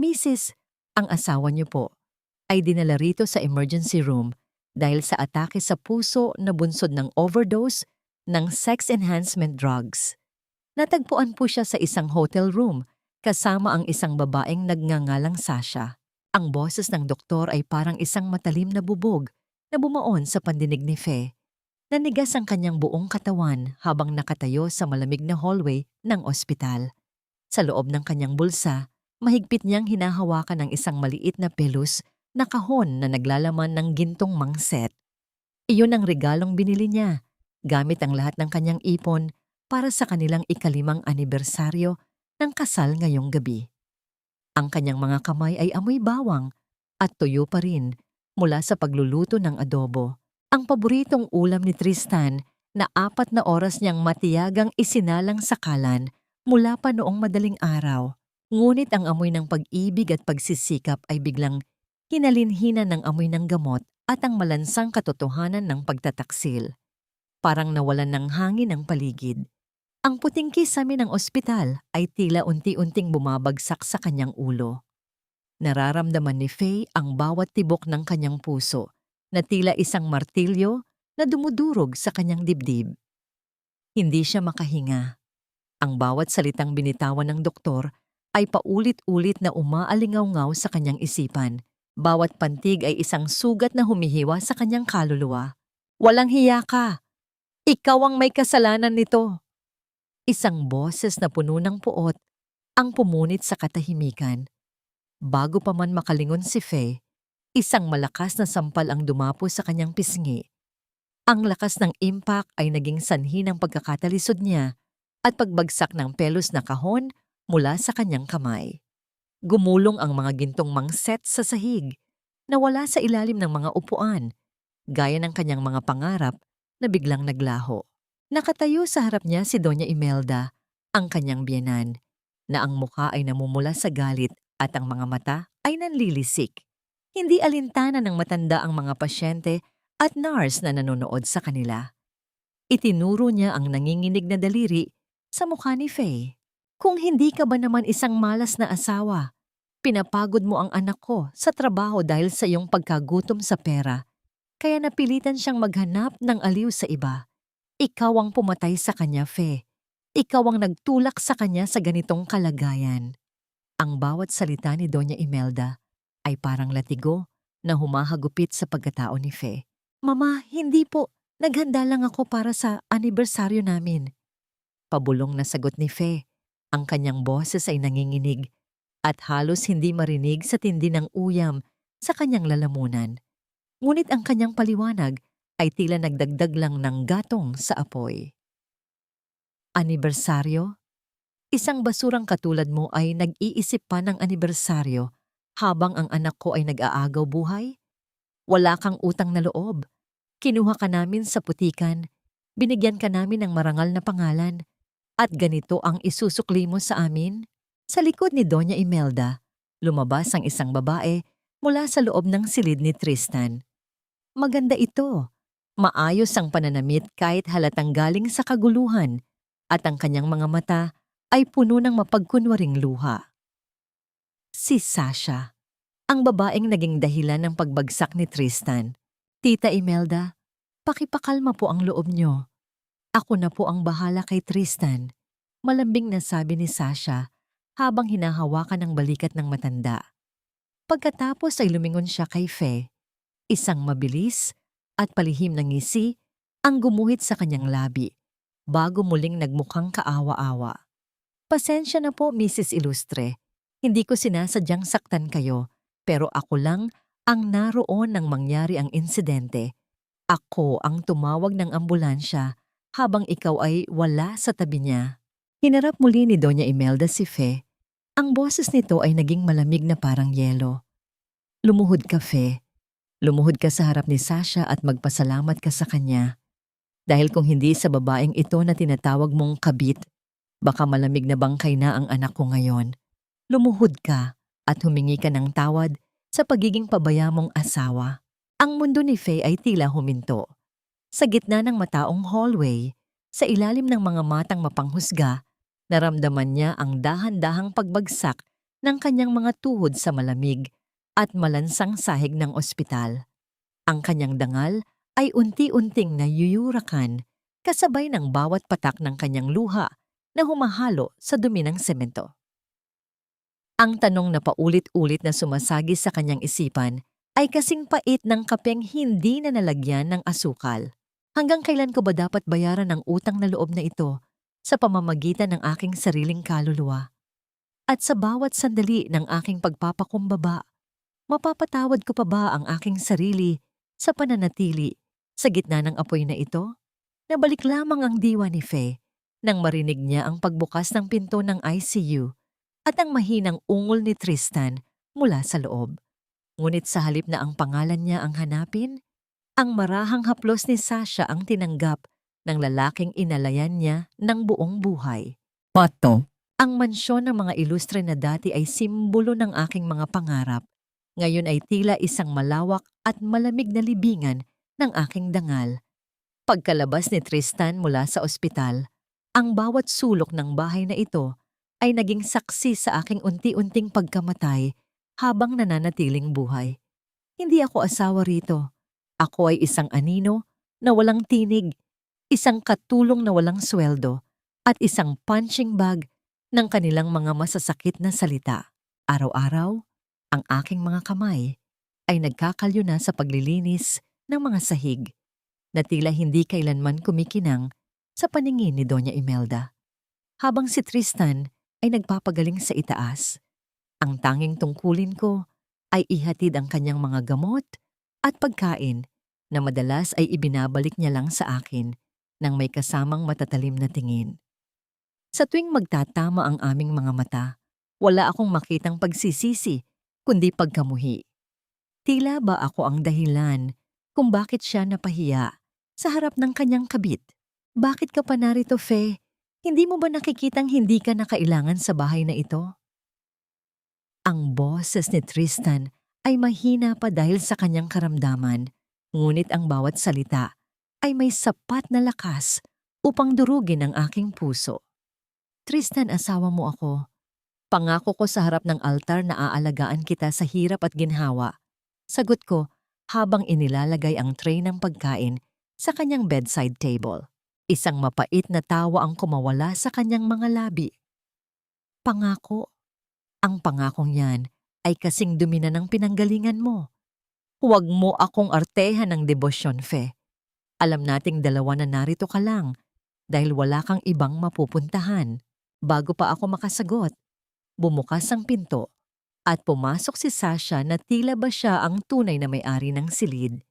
Mrs., ang asawa niyo po ay dinala rito sa emergency room dahil sa atake sa puso na bunsod ng overdose ng sex enhancement drugs. Natagpuan po siya sa isang hotel room kasama ang isang babaeng nagngangalang Sasha. Ang boses ng doktor ay parang isang matalim na bubog na bumaon sa pandinig ni Faye. Nanigas ang kanyang buong katawan habang nakatayo sa malamig na hallway ng ospital. Sa loob ng kanyang bulsa, mahigpit niyang hinahawakan ng isang maliit na pelus na kahon na naglalaman ng gintong mangset. Iyon ang regalong binili niya, gamit ang lahat ng kanyang ipon para sa kanilang ika-5 anibersaryo ng kasal ngayong gabi. Ang kanyang mga kamay ay amoy bawang at tuyo pa rin mula sa pagluluto ng adobo. Ang paboritong ulam ni Tristan na 4 na oras niyang matiyagang isinalang sa kalan mula pa noong madaling araw. Ngunit ang amoy ng pag-ibig at pagsisikap ay biglang hinalinhina ng amoy ng gamot at ang malansang katotohanan ng pagtataksil. Parang nawalan ng hangin ang paligid. Ang puting kisame ng ospital ay tila unti-unting bumabagsak sa kanyang ulo. Nararamdaman ni Faye ang bawat tibok ng kanyang puso na tila isang martilyo na dumudurog sa kanyang dibdib. Hindi siya makahinga. Ang bawat salitang binitawan ng doktor ay paulit-ulit na umaalingaw-ngaw sa kanyang isipan. Bawat pantig ay isang sugat na humihiwa sa kanyang kaluluwa. Walang hiya ka! Ikaw ang may kasalanan nito! Isang boses na puno ng puot ang pumunit sa katahimikan. Bago pa man makalingon si Faye, isang malakas na sampal ang dumapo sa kanyang pisngi. Ang lakas ng impact ay naging sanhi ng pagkakatalisod niya at pagbagsak ng pelos na kahon mula sa kanyang kamay. Gumulong ang mga gintong mangset sa sahig, nawala sa ilalim ng mga upuan, gaya ng kanyang mga pangarap na biglang naglaho. Nakatayo sa harap niya si Doña Imelda, ang kanyang biyenan, na ang mukha ay namumula sa galit at ang mga mata ay nanlilisik. Hindi alintana ng matanda ang mga pasyente at nurse na nanonood sa kanila. Itinuro niya ang nanginginig na daliri sa mukha ni Faye. Kung hindi ka ba naman isang malas na asawa, pinapagod mo ang anak ko sa trabaho dahil sa iyong pagkagutom sa pera, kaya napilitan siyang maghanap ng aliw sa iba. Ikaw ang pumatay sa kanya, Faye. Ikaw ang nagtulak sa kanya sa ganitong kalagayan. Ang bawat salita ni Doña Imelda ay parang latigo na humahagupit sa pagkatao ni Faye. Mama, hindi po. Naghanda lang ako para sa anibersaryo namin. Pabulong na sagot ni Faye. Ang kanyang boses ay nanginginig at halos hindi marinig sa tindi ng uyam sa kanyang lalamunan. Ngunit ang kanyang paliwanag ay tila nagdagdag lang ng gatong sa apoy. Anibersaryo? Isang basurang katulad mo ay nag-iisip pa ng anibersaryo habang ang anak ko ay nag-aagaw buhay? Wala kang utang na loob. Kinuha ka namin sa putikan, binigyan ka namin ng marangal na pangalan, at ganito ang isusukli mo sa amin? Sa likod ni Doña Imelda, lumabas ang isang babae mula sa loob ng silid ni Tristan. Maganda ito. Maayos ang pananamit kahit halatang galing sa kaguluhan, at ang kanyang mga mata ay puno ng mapagkunwaring luha. Si Sasha, ang babaeng naging dahilan ng pagbagsak ni Tristan. Tita Imelda, pakipakalma po ang loob niyo. Ako na po ang bahala kay Tristan, malambing na sabi ni Sasha habang hinahawakan ang balikat ng matanda. Pagkatapos ay lumingon siya kay Faye. Isang mabilis at palihim na ngisi ang gumuhit sa kanyang labi bago muling nagmukhang kaawa-awa. Pasensya na po, Mrs. Ilustre. Hindi ko sinasadyang saktan kayo, pero ako lang ang naroon nang mangyari ang insidente. Ako ang tumawag ng ambulansya habang ikaw ay wala sa tabi niya. Hinarap muli ni Doña Imelda si Faye. Ang boses nito ay naging malamig na parang yelo. Lumuhod ka, Faye. Lumuhod ka sa harap ni Sasha at magpasalamat ka sa kanya. Dahil kung hindi sa babaeng ito na tinatawag mong kabit, baka malamig na bangkay na ang anak ko ngayon. Lumuhod ka at humingi ka ng tawad sa pagiging pabaya mong asawa. Ang mundo ni Faye ay tila huminto. Sa gitna ng mataong hallway, sa ilalim ng mga matang mapanghusga, naramdaman niya ang dahan-dahang pagbagsak ng kanyang mga tuhod sa malamig at malansang sahig ng ospital. Ang kanyang dangal ay unti-unting nayuyurakan kasabay ng bawat patak ng kanyang luha na humahalo sa dumi ng semento. Ang tanong na paulit-ulit na sumasagi sa kanyang isipan ay kasing pait ng kapeng hindi na nalagyan ng asukal. Hanggang kailan ko ba dapat bayaran ang utang na loob na ito sa pamamagitan ng aking sariling kaluluwa? At sa bawat sandali ng aking pagpapakumbaba, mapapatawad ko pa ba ang aking sarili sa pananatili sa gitna ng apoy na ito? Nabalik lamang ang diwa ni Faye nang marinig niya ang pagbukas ng pinto ng ICU at ang mahinang ungol ni Tristan mula sa loob. Ngunit sa halip na ang pangalan niya ang hanapin, ang marahang haplos ni Sasha ang tinanggap ng lalaking inalayan niya ng buong buhay. Pato. Ang mansyon ng mga ilustre na dati ay simbolo ng aking mga pangarap. Ngayon ay tila isang malawak at malamig na libingan ng aking dangal. Pagkalabas ni Tristan mula sa ospital, ang bawat sulok ng bahay na ito ay naging saksi sa aking unti-unting pagkamatay habang nananatiling buhay. Hindi ako asawa rito. Ako ay isang anino na walang tinig, isang katulong na walang sweldo, at isang punching bag ng kanilang mga masasakit na salita. Araw-araw, ang aking mga kamay ay nagkakalyo na sa paglilinis ng mga sahig na tila hindi kailanman kumikinang sa paningin ni Doña Imelda. Habang si Tristan ay nagpapagaling sa itaas, ang tanging tungkulin ko ay ihatid ang kanyang mga gamot at pagkain na madalas ay ibinabalik niya lang sa akin nang may kasamang matatalim na tingin. Sa tuwing magtatama ang aming mga mata, wala akong makitang pagsisisi, kundi pagkamuhi. Tila ba ako ang dahilan kung bakit siya napahiya sa harap ng kanyang kabit? Bakit ka pa narito, Faye? Hindi mo ba nakikitang hindi ka na kailangan sa bahay na ito? Ang boses ni Tristan ay mahina pa dahil sa kanyang karamdaman, ngunit ang bawat salita ay may sapat na lakas upang durugin ang aking puso. Tristan, asawa mo ako. Pangako ko sa harap ng altar na aalagaan kita sa hirap at ginhawa. Sagot ko habang inilalagay ang tray ng pagkain sa kanyang bedside table. Isang mapait na tawa ang kumawala sa kanyang mga labi. Pangako. Ang pangakong yan ay kasing dumi na ng pinanggalingan mo. Huwag mo akong artehan ng debosyon, Fe. Alam nating dalawa na narito ka lang dahil wala kang ibang mapupuntahan. Bago pa ako makasagot, bumukas ang pinto at pumasok si Sasha na tila ba siya ang tunay na may-ari ng silid.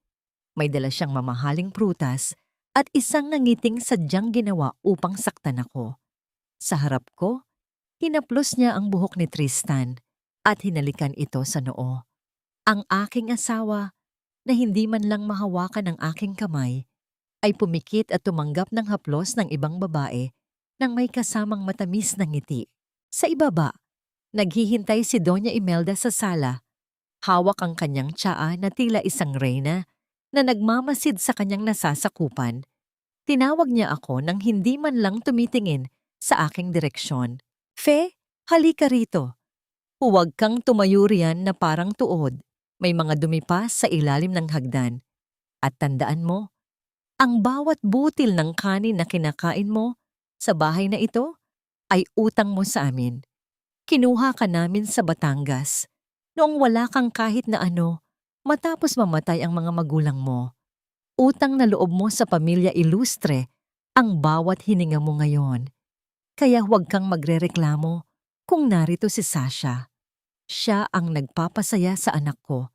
May dala siyang mamahaling prutas at isang nangiting sadyang ginawa upang saktan ako. Sa harap ko, hinaplos niya ang buhok ni Tristan at hinalikan ito sa noo. Ang aking asawa, na hindi man lang mahawakan ang aking kamay, ay pumikit at tumanggap ng haplos ng ibang babae nang may kasamang matamis na ngiti. Sa ibaba, naghihintay si Doña Imelda sa sala. Hawak ang kanyang tsaa na tila isang reyna na nagmamasid sa kanyang nasasakupan. Tinawag niya ako nang hindi man lang tumitingin sa aking direksyon. Fe, halika rito. Huwag kang tumayo riyan na parang tuod. May mga dumi pa sa ilalim ng hagdan. At tandaan mo, ang bawat butil ng kanin na kinakain mo sa bahay na ito ay utang mo sa amin. Kinuha ka namin sa Batangas noong wala kang kahit na ano matapos mamatay ang mga magulang mo. Utang na loob mo sa pamilya ilustre ang bawat hininga mo ngayon. Kaya huwag kang magrereklamo kung narito si Sasha. Siya ang nagpapasaya sa anak ko.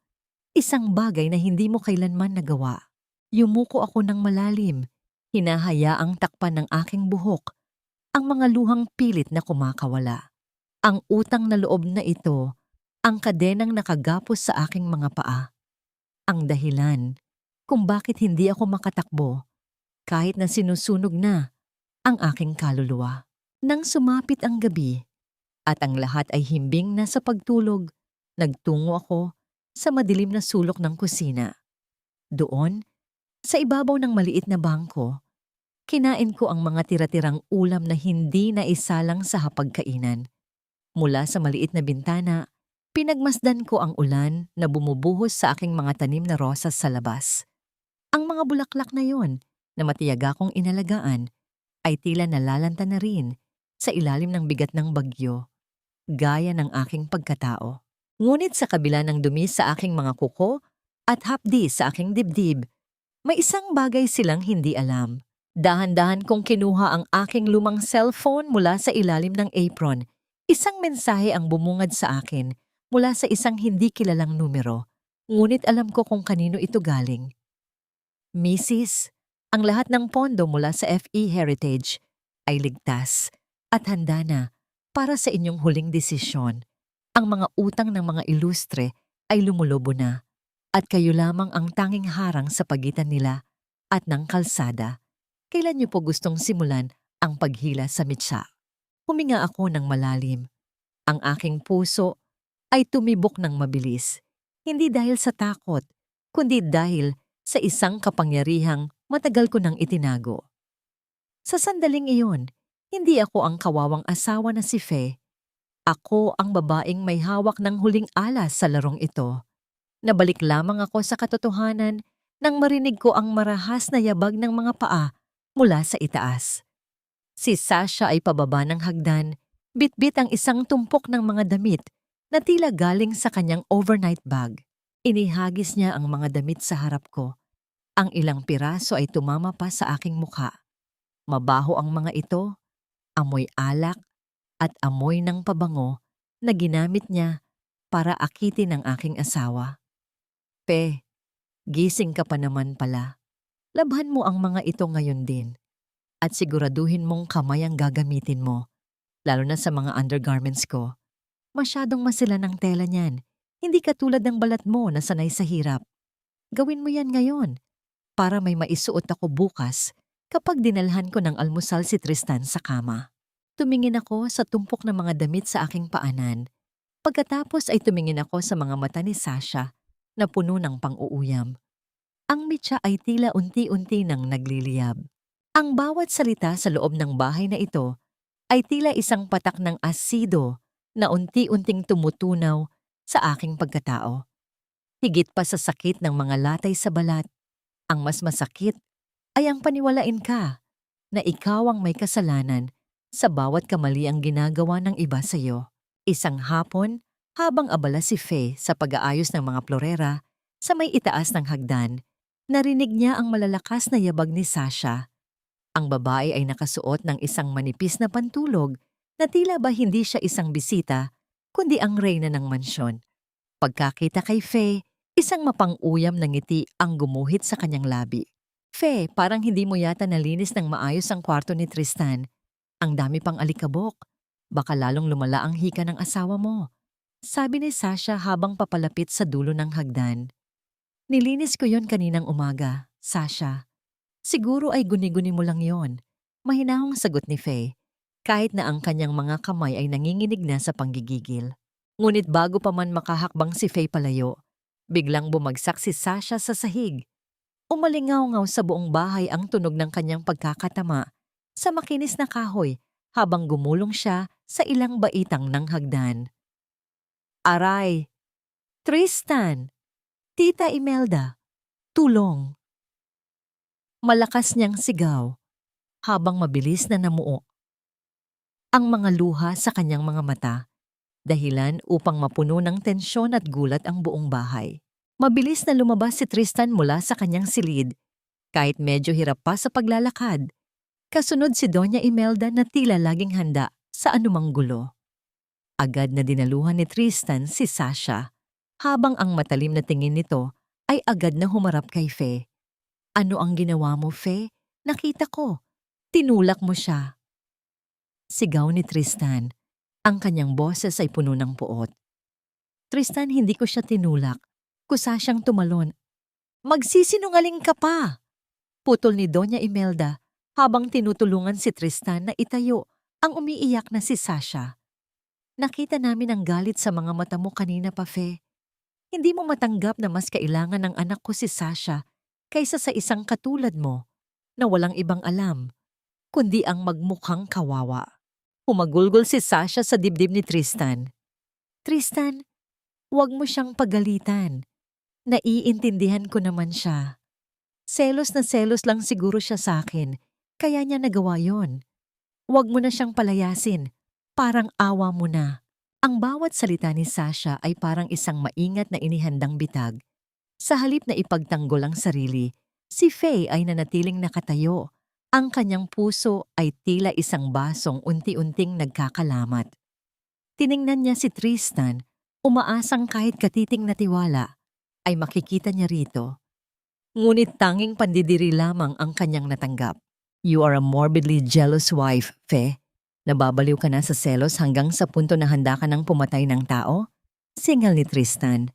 Isang bagay na hindi mo kailanman nagawa. Yumuko ako ng malalim. Hinahayaang takpan ng aking buhok ang mga luhang pilit na kumakawala. Ang utang na loob na ito, ang kadenang nakagapos sa aking mga paa. Ang dahilan kung bakit hindi ako makatakbo kahit na sinusunog na ang aking kaluluwa. Nang sumapit ang gabi at ang lahat ay himbing na sa pagtulog, nagtungo ako sa madilim na sulok ng kusina. Doon, sa ibabaw ng maliit na bangko, kinain ko ang mga tira-tirang ulam na hindi na isalang sa hapagkainan. Mula sa maliit na bintana, pinagmasdan ko ang ulan na bumubuhos sa aking mga tanim na rosas sa labas. Ang mga bulaklak na yon na matiyaga kong inalagaan ay tila nalalanta na rin sa ilalim ng bigat ng bagyo, gaya ng aking pagkatao. Ngunit sa kabila ng dumi sa aking mga kuko at hapdi sa aking dibdib, may isang bagay silang hindi alam. Dahan-dahan kong kinuha ang aking lumang cellphone mula sa ilalim ng apron. Isang mensahe ang bumungad sa akin mula sa isang hindi kilalang numero. Ngunit alam ko kung kanino ito galing. Mrs., ang lahat ng pondo mula sa FE Heritage ay ligtas at handa na para sa inyong huling desisyon. Ang mga utang ng mga ilustre ay lumulobo na at kayo lamang ang tanging harang sa pagitan nila at ng kalsada. Kailan niyo po gustong simulan ang paghila sa mitsa? Huminga ako ng malalim. Ang aking puso ay tumibok ng mabilis. Hindi dahil sa takot, kundi dahil sa isang kapangyarihang matagal ko nang itinago. Sa sandaling iyon, hindi ako ang kawawang asawa na si Faye. Ako ang babaeng may hawak ng huling alas sa larong ito. Nabalik lamang ako sa katotohanan nang marinig ko ang marahas na yabag ng mga paa mula sa itaas. Si Sasha ay pababa ng hagdan, bitbit ang isang tumpok ng mga damit na tila galing sa kanyang overnight bag. Inihagis niya ang mga damit sa harap ko. Ang ilang piraso ay tumama pa sa aking mukha. Mabaho ang mga ito, amoy alak at amoy ng pabango na ginamit niya para akitin ang aking asawa. Pe, gising ka pa naman pala. Labhan mo ang mga ito ngayon din. At siguraduhin mong kamay ang gagamitin mo, lalo na sa mga undergarments ko. Masyadong masila ng tela niyan, hindi katulad ng balat mo na sanay sa hirap. Gawin mo yan ngayon, para may maisuot ako bukas kapag dinalhan ko ng almusal si Tristan sa kama. Tumingin ako sa tumpok ng mga damit sa aking paanan. Pagkatapos ay tumingin ako sa mga mata ni Sasha na puno ng pang-uuyam. Ang mitsa ay tila unti-unti nang nagliliyab. Ang bawat salita sa loob ng bahay na ito ay tila isang patak ng asido na unti-unting tumutunaw sa aking pagkatao. Higit pa sa sakit ng mga latay sa balat, ang mas masakit ay ang paniwalain ka na ikaw ang may kasalanan sa bawat kamali ang ginagawa ng iba sa iyo. Isang hapon, habang abala si Faye sa pag-aayos ng mga florera sa may itaas ng hagdan, narinig niya ang malalakas na yabag ni Sasha. Ang babae ay nakasuot ng isang manipis na pantulog na tila ba hindi siya isang bisita, kundi ang reyna ng mansyon. Pagkakita kay Faye, isang mapang-uyam na ngiti ang gumuhit sa kanyang labi. Faye, parang hindi mo yata nalinis ng maayos ang kwarto ni Tristan. Ang dami pang alikabok. Baka lalong lumala ang hika ng asawa mo. Sabi ni Sasha habang papalapit sa dulo ng hagdan. Nilinis ko yon kaninang umaga, Sasha. Siguro ay guni-guni mo lang yon. Mahinahong sagot ni Faye, kahit na ang kanyang mga kamay ay nanginginig na sa panggigigil. Ngunit bago pa man makahakbang si Faye palayo, biglang bumagsak si Sasha sa sahig. Umalingaw-ngaw sa buong bahay ang tunog ng kanyang pagkakatama sa makinis na kahoy habang gumulong siya sa ilang baitang ng hagdan. Aray! Tristan! Tita Imelda! Tulong! Malakas niyang sigaw habang mabilis na namuo ang mga luha sa kanyang mga mata, dahilan upang mapuno ng tensyon at gulat ang buong bahay. Mabilis na lumabas si Tristan mula sa kanyang silid, kahit medyo hirap pa sa paglalakad. Kasunod si Doña Imelda na tila laging handa sa anumang gulo. Agad na dinaluhan ni Tristan si Sasha, habang ang matalim na tingin nito ay agad na humarap kay Faye. Ano ang ginawa mo, Faye? Nakita ko. Tinulak mo siya. Sigaw ni Tristan. Ang kanyang boses ay puno ng puot. Tristan, hindi ko siya tinulak. Kusa siyang tumalon. Magsisinungaling ka pa! Putol ni Doña Imelda habang tinutulungan si Tristan na itayo ang umiiyak na si Sasha. Nakita namin ang galit sa mga mata mo kanina pa, Faye. Hindi mo matanggap na mas kailangan ng anak ko si Sasha kaysa sa isang katulad mo na walang ibang alam, kundi ang magmukhang kawawa. Humagulgol si Sasha sa dibdib ni Tristan. Tristan, huwag mo siyang pagalitan. Naiintindihan ko naman siya. Selos na selos lang siguro siya sa akin, kaya niya nagawa yon. Huwag mo na siyang palayasin. Parang awa mo na. Ang bawat salita ni Sasha ay parang isang maingat na inihandang bitag. Sa halip na ipagtanggol ang sarili, si Faye ay nanatiling nakatayo. Ang kanyang puso ay tila isang basong unti-unting nagkakalamat. Tiningnan niya si Tristan, umaasang kahit katiting na tiwala, ay makikita niya rito. Ngunit tanging pandidiri lamang ang kanyang natanggap. You are a morbidly jealous wife, Faye. Nababaliw ka na sa selos hanggang sa punto na handa ka ng pumatay ng tao? Singal ni Tristan.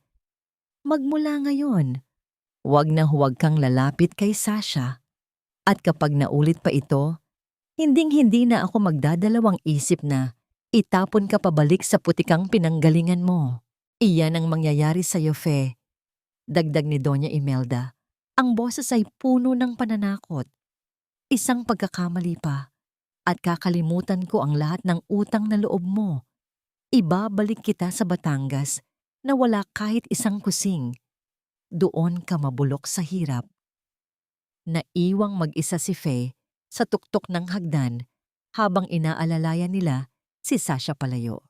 Magmula ngayon, huwag kang lalapit kay Sasha. At kapag naulit pa ito, hinding-hindi na ako magdadalawang isip na itapon ka pabalik sa putikang pinanggalingan mo. Iyan ang mangyayari sa iyo, Faye. Dagdag ni Doña Imelda. Ang boses ay puno ng pananakot. Isang pagkakamali pa at kakalimutan ko ang lahat ng utang na loob mo. Ibabalik kita sa Batangas na wala kahit isang kusing. Doon ka mabulok sa hirap. Naiwang mag-isa si Faye sa tuktok ng hagdan habang inaalalayan nila si Sasha palayo.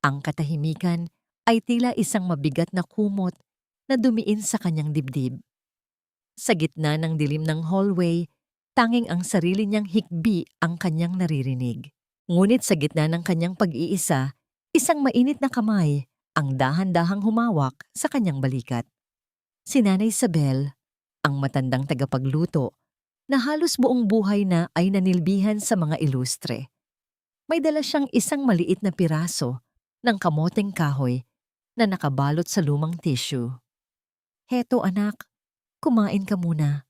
Ang katahimikan ay tila isang mabigat na kumot na dumiin sa kanyang dibdib. Sa gitna ng dilim ng hallway, tanging ang sarili niyang hikbi ang kanyang naririnig. Ngunit sa gitna ng kanyang pag-iisa, isang mainit na kamay ang dahan-dahang humawak sa kanyang balikat. Si Nanay Isabel, ang matandang tagapagluto, na halos buong buhay na ay nanilbihan sa mga ilustre. May dala siyang isang maliit na piraso ng kamoteng kahoy na nakabalot sa lumang tissue. Heto anak, kumain ka muna.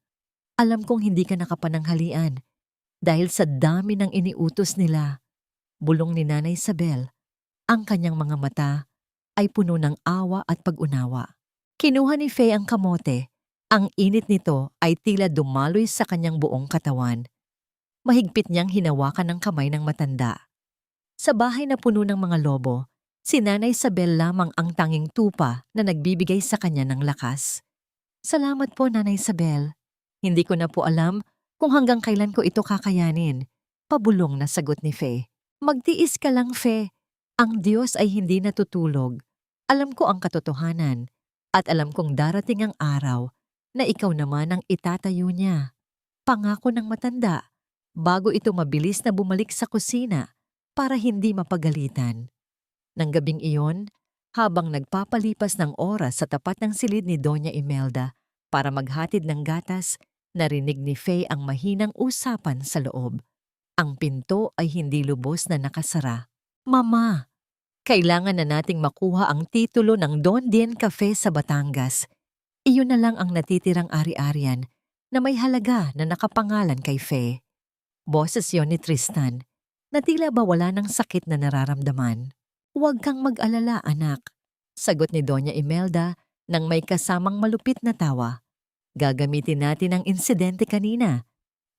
Alam kong hindi ka nakapananghalian dahil sa dami ng iniutos nila. Bulong ni Nanay Isabel, ang kanyang mga mata ay puno ng awa at pag-unawa. Kinuha ni Faye ang kamote. Ang init nito ay tila dumaloy sa kanyang buong katawan. Mahigpit niyang hinawakan ang kamay ng matanda. Sa bahay na puno ng mga lobo, si Nanay Isabel lamang ang tanging tupa na nagbibigay sa kanya ng lakas. Salamat po, Nanay Isabel. Hindi ko na po alam kung hanggang kailan ko ito kakayanin. Pabulong na sagot ni Faye. Magtiis ka lang, Faye. Ang Diyos ay hindi natutulog. Alam ko ang katotohanan at alam kong darating ang araw na ikaw naman ang itatayo niya. Pangako ng matanda bago ito mabilis na bumalik sa kusina para hindi mapagalitan. Nang gabing iyon, habang nagpapalipas ng oras sa tapat ng silid ni Doña Imelda para maghatid ng gatas, narinig ni Faye ang mahinang usapan sa loob. Ang pinto ay hindi lubos na nakasara. Mama, kailangan na nating makuha ang titulo ng Don Dien Cafe sa Batangas. Iyon na lang ang natitirang ari-arian na may halaga na nakapangalan kay Faye. Boses yon ni Tristan, na tila ba wala ng sakit na nararamdaman. Huwag kang mag-alala, anak. Sagot ni Doña Imelda nang may kasamang malupit na tawa. Gagamitin natin ang insidente kanina.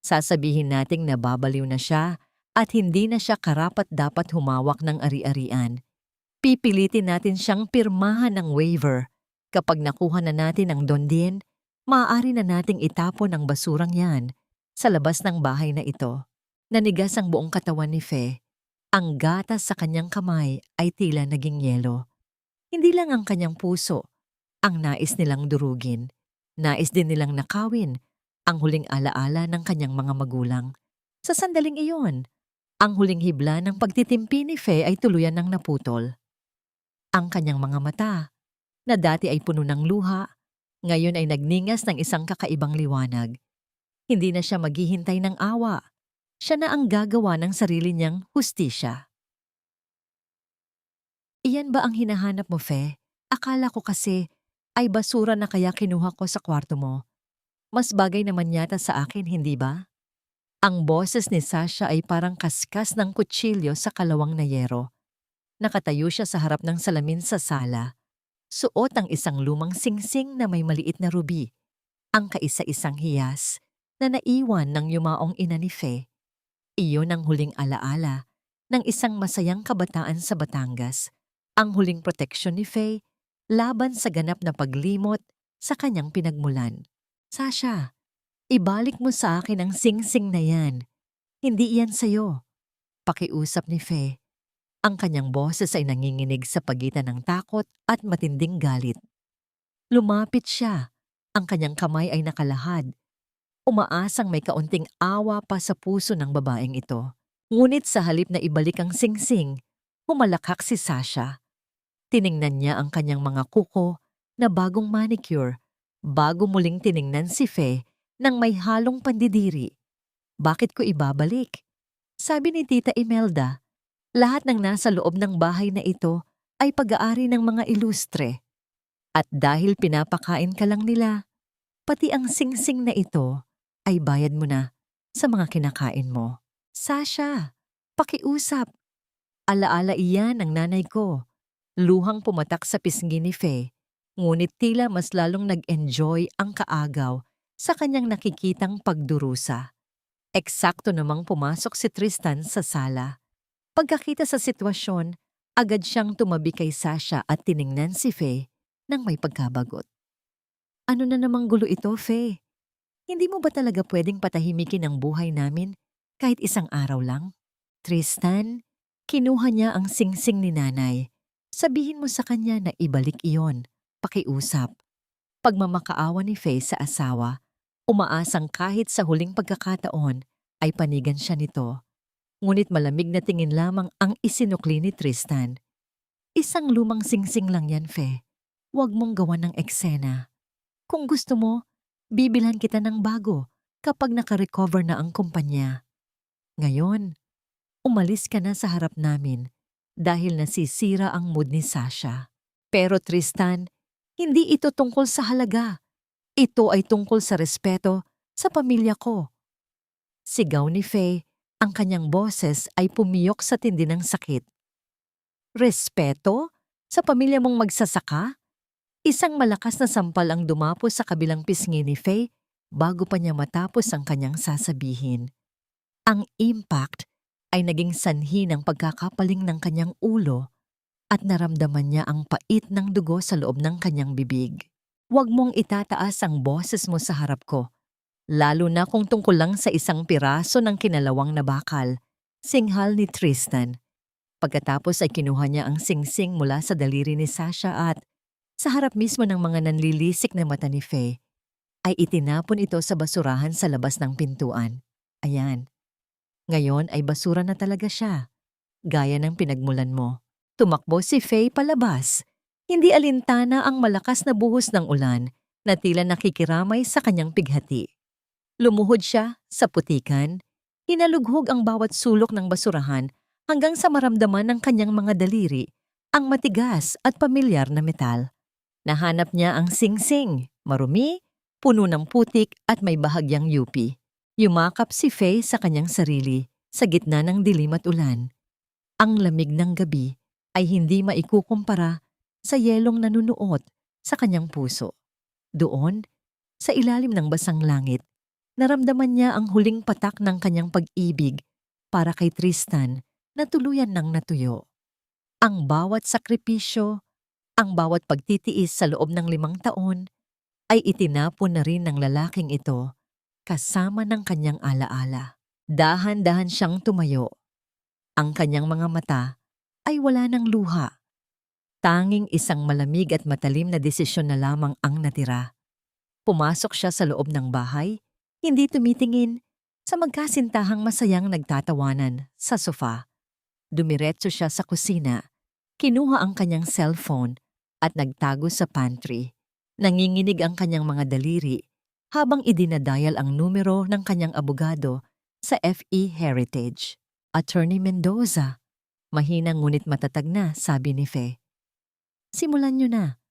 Sasabihin nating nababaliw na siya at hindi na siya karapat-dapat humawak ng ari-arian. Pipilitin natin siyang pirmahan ng waiver. Kapag nakuha na natin ang Don Dien, maaari na nating itapon ang basurang yan sa labas ng bahay na ito. Nanigas ang buong katawan ni Faye. Ang gatas sa kanyang kamay ay tila naging yelo. Hindi lang ang kanyang puso ang nais nilang durugin. Nais din nilang nakawin ang huling alaala ng kanyang mga magulang. Sa sandaling iyon, ang huling hibla ng pagtitimpi ni Faye ay tuluyan ng naputol. Ang kanyang mga mata, na dati ay puno ng luha, ngayon ay nagningas ng isang kakaibang liwanag. Hindi na siya maghihintay ng awa. Siya na ang gagawa ng sarili niyang hustisya. Iyan ba ang hinahanap mo, Faye? Akala ko kasi ay basura na kaya kinuha ko sa kwarto mo. Mas bagay naman yata sa akin, hindi ba? Ang boses ni Sasha ay parang kaskas ng kutsilyo sa kalawang na yero. Nakatayo siya sa harap ng salamin sa sala. Suot ang isang lumang singsing na may maliit na ruby. Ang kaisa-isang hiyas na naiwan ng yumaong ina ni Faye. Iyon ang huling alaala ng isang masayang kabataan sa Batangas, ang huling proteksyon ni Faye laban sa ganap na paglimot sa kanyang pinagmulan. Sasha, ibalik mo sa akin ang sing-sing na yan. Hindi iyan sa'yo. Pakiusap ni Faye. Ang kanyang boses ay nanginginig sa pagitan ng takot at matinding galit. Lumapit siya. Ang kanyang kamay ay nakalahad. Umaasang may kaunting awa pa sa puso ng babaeng ito. Ngunit sa halip na ibalik ang sing-sing, humalakhak si Sasha. Tiningnan niya ang kanyang mga kuko na bagong manicure bago muling tiningnan si Faye nang may halong pandidiri. Bakit ko ibabalik? Sabi ni Tita Imelda, lahat ng nasa loob ng bahay na ito ay pag-aari ng mga ilustre. At dahil pinapakain ka lang nila, pati ang sing-sing na ito ay bayad mo na sa mga kinakain mo. Sasha, pakiusap. Alaala iyan ng nanay ko. Luhang pumatak sa pisngi ni Faye, ngunit tila mas lalong nag-enjoy ang kaagaw sa kanyang nakikitang pagdurusa. Eksakto namang pumasok si Tristan sa sala. Pagkakita sa sitwasyon, agad siyang tumabi kay Sasha at tiningnan si Faye nang may pagkabagot. Ano na namang gulo ito, Faye? Hindi mo ba talaga pwedeng patahimikin ang buhay namin kahit isang araw lang? Tristan, kinuha niya ang sing-sing ni nanay. Sabihin mo sa kanya na ibalik iyon, pakiusap. Pagmamakaawa ni Faye sa asawa, umaasang kahit sa huling pagkakataon ay panigan siya nito. Ngunit malamig na tingin lamang ang isinukli ni Tristan. Isang lumang sing-sing lang yan, Faye. Huwag mong gawan ng eksena. Kung gusto mo, bibilhan kita ng bago kapag nakarecover na ang kumpanya. Ngayon, umalis ka na sa harap namin dahil nasisira ang mood ni Sasha. Pero Tristan, hindi ito tungkol sa halaga. Ito ay tungkol sa respeto sa pamilya ko. Sigaw ni Faye, ang kanyang boses ay pumiyok sa tindi ng sakit. Respeto? Sa pamilya mong magsasaka? Isang malakas na sampal ang dumapo sa kabilang pisngi ni Faye bago pa niya matapos ang kanyang sasabihin. Ang impact ay naging sanhi ng pagkakapaling ng kanyang ulo at naramdaman niya ang pait ng dugo sa loob ng kanyang bibig. Huwag mong itataas ang boses mo sa harap ko, lalo na kung tungkol lang sa isang piraso ng kinalawang na bakal, singhal ni Tristan. Pagkatapos ay kinuha niya ang sing-sing mula sa daliri ni Sasha at, sa harap mismo ng mga nanlilisik na mata ni Faye, ay itinapon ito sa basurahan sa labas ng pintuan. Ayan. Ngayon ay basura na talaga siya, gaya ng pinagmulan mo. Tumakbo si Faye palabas. Hindi alintana ang malakas na buhos ng ulan na tila nakikiramay sa kanyang pighati. Lumuhod siya sa putikan, hinalughog ang bawat sulok ng basurahan hanggang sa maramdaman ng kanyang mga daliri ang matigas at pamilyar na metal. Nahanap niya ang sing-sing, marumi, puno ng putik at may bahagyang yupi. Yumakap si Faye sa kanyang sarili sa gitna ng dilim at ulan. Ang lamig ng gabi ay hindi maikukumpara sa yelong nanunuot sa kanyang puso. Doon, sa ilalim ng basang langit, naramdaman niya ang huling patak ng kanyang pag-ibig para kay Tristan na tuluyan ng natuyo. Ang bawat sakripisyo, ang bawat pagtitiis sa loob ng 5 taon ay itinapon na rin ng lalaking ito kasama ng kanyang alaala. Dahan-dahan siyang tumayo. Ang kanyang mga mata ay wala ng luha. Tanging isang malamig at matalim na desisyon na lamang ang natira. Pumasok siya sa loob ng bahay, hindi tumitingin sa magkasintahang masayang nagtatawanan sa sofa. Dumiretso siya sa kusina, kinuha ang kanyang cellphone at nagtago sa pantry. Nanginginig ang kanyang mga daliri habang idinadial ang numero ng kanyang abogado sa FE Heritage. Attorney Mendoza. Mahina ngunit matatag na, sabi ni Faye. Simulan niyo na.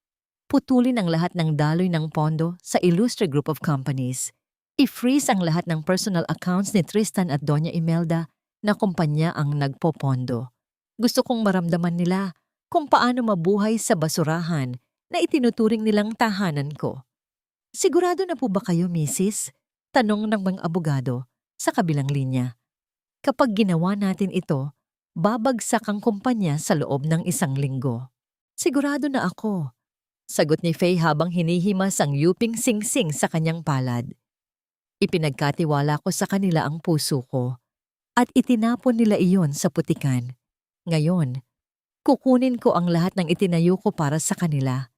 Putulin ang lahat ng daloy ng pondo sa Illustre Group of Companies. I-freeze ang lahat ng personal accounts ni Tristan at Doña Imelda na kumpanya ang nagpopondo. Gusto kong maramdaman nila kung paano mabuhay sa basurahan na itinuturing nilang tahanan ko. Sigurado na po ba kayo, Mrs.? Tanong ng mga abogado sa kabilang linya. Kapag ginawa natin ito, babagsak ang kumpanya sa loob ng 1 linggo. Sigurado na ako, sagot ni Faye habang hinihimas ang yuping singsing sa kanyang palad. Ipinagkatiwala ko sa kanila ang puso ko at itinapon nila iyon sa putikan. Ngayon, kukunin ko ang lahat ng itinayo ko para sa kanila.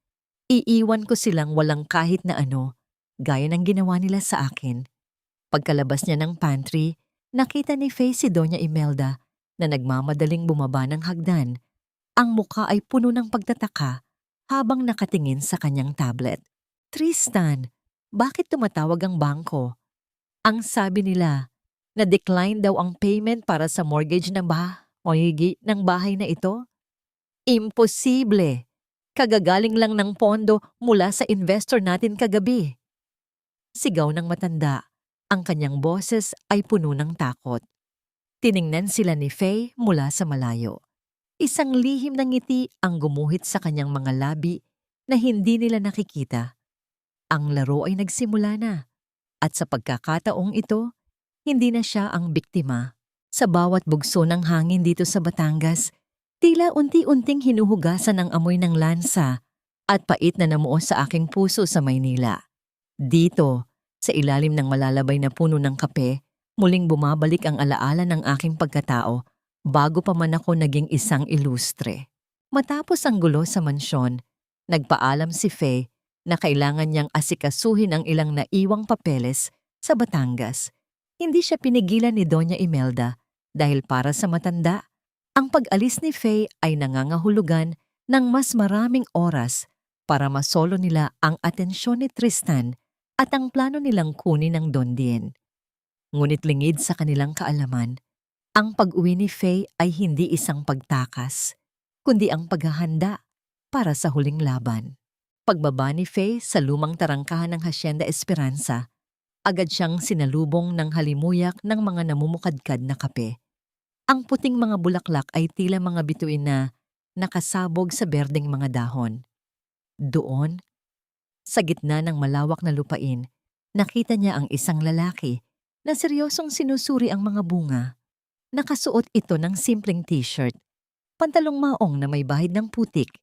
Iiwan ko silang walang kahit na ano, gaya ng ginawa nila sa akin. Pagkalabas niya ng pantry, nakita ni Faye si Doña Imelda na nagmamadaling bumaba ng hagdan. Ang mukha ay puno ng pagtataka habang nakatingin sa kanyang tablet. Tristan, bakit tumatawag ang bangko? Ang sabi nila, na-decline daw ang payment para sa mortgage ng bahay na ito? Imposible! Kagagaling lang ng pondo mula sa investor natin kagabi. Sigaw ng matanda, ang kanyang boses ay puno ng takot. Tiningnan sila ni Faye mula sa malayo. Isang lihim ng ngiti ang gumuhit sa kanyang mga labi na hindi nila nakikita. Ang laro ay nagsimula na, at sa pagkakataong ito, hindi na siya ang biktima. Sa bawat bugso ng hangin dito sa Batangas, tila unti-unting hinuhugasan ang amoy ng lansa at pait na namuo sa aking puso sa Maynila. Dito, sa ilalim ng malalabay na puno ng kape, muling bumabalik ang alaala ng aking pagkatao bago pa man ako naging isang ilustre. Matapos ang gulo sa mansyon, nagpaalam si Faye na kailangan niyang asikasuhin ang ilang naiwang papeles sa Batangas. Hindi siya pinigilan ni Doña Imelda dahil para sa matanda, ang pag-alis ni Faye ay nangangahulugan ng mas maraming oras para masolo nila ang atensyon ni Tristan at ang plano nilang kunin ng Don Dien. Ngunit lingid sa kanilang kaalaman, ang pag-uwi ni Faye ay hindi isang pagtakas, kundi ang paghahanda para sa huling laban. Pagbaba ni Faye sa lumang tarangkahan ng Hacienda Esperanza, agad siyang sinalubong ng halimuyak ng mga namumukadkad na kape. Ang puting mga bulaklak ay tila mga bituin na nakasabog sa berdeng mga dahon. Doon, sa gitna ng malawak na lupain, nakita niya ang isang lalaki na seryosong sinusuri ang mga bunga. Nakasuot ito ng simpleng t-shirt, pantalong maong na may bahid ng putik,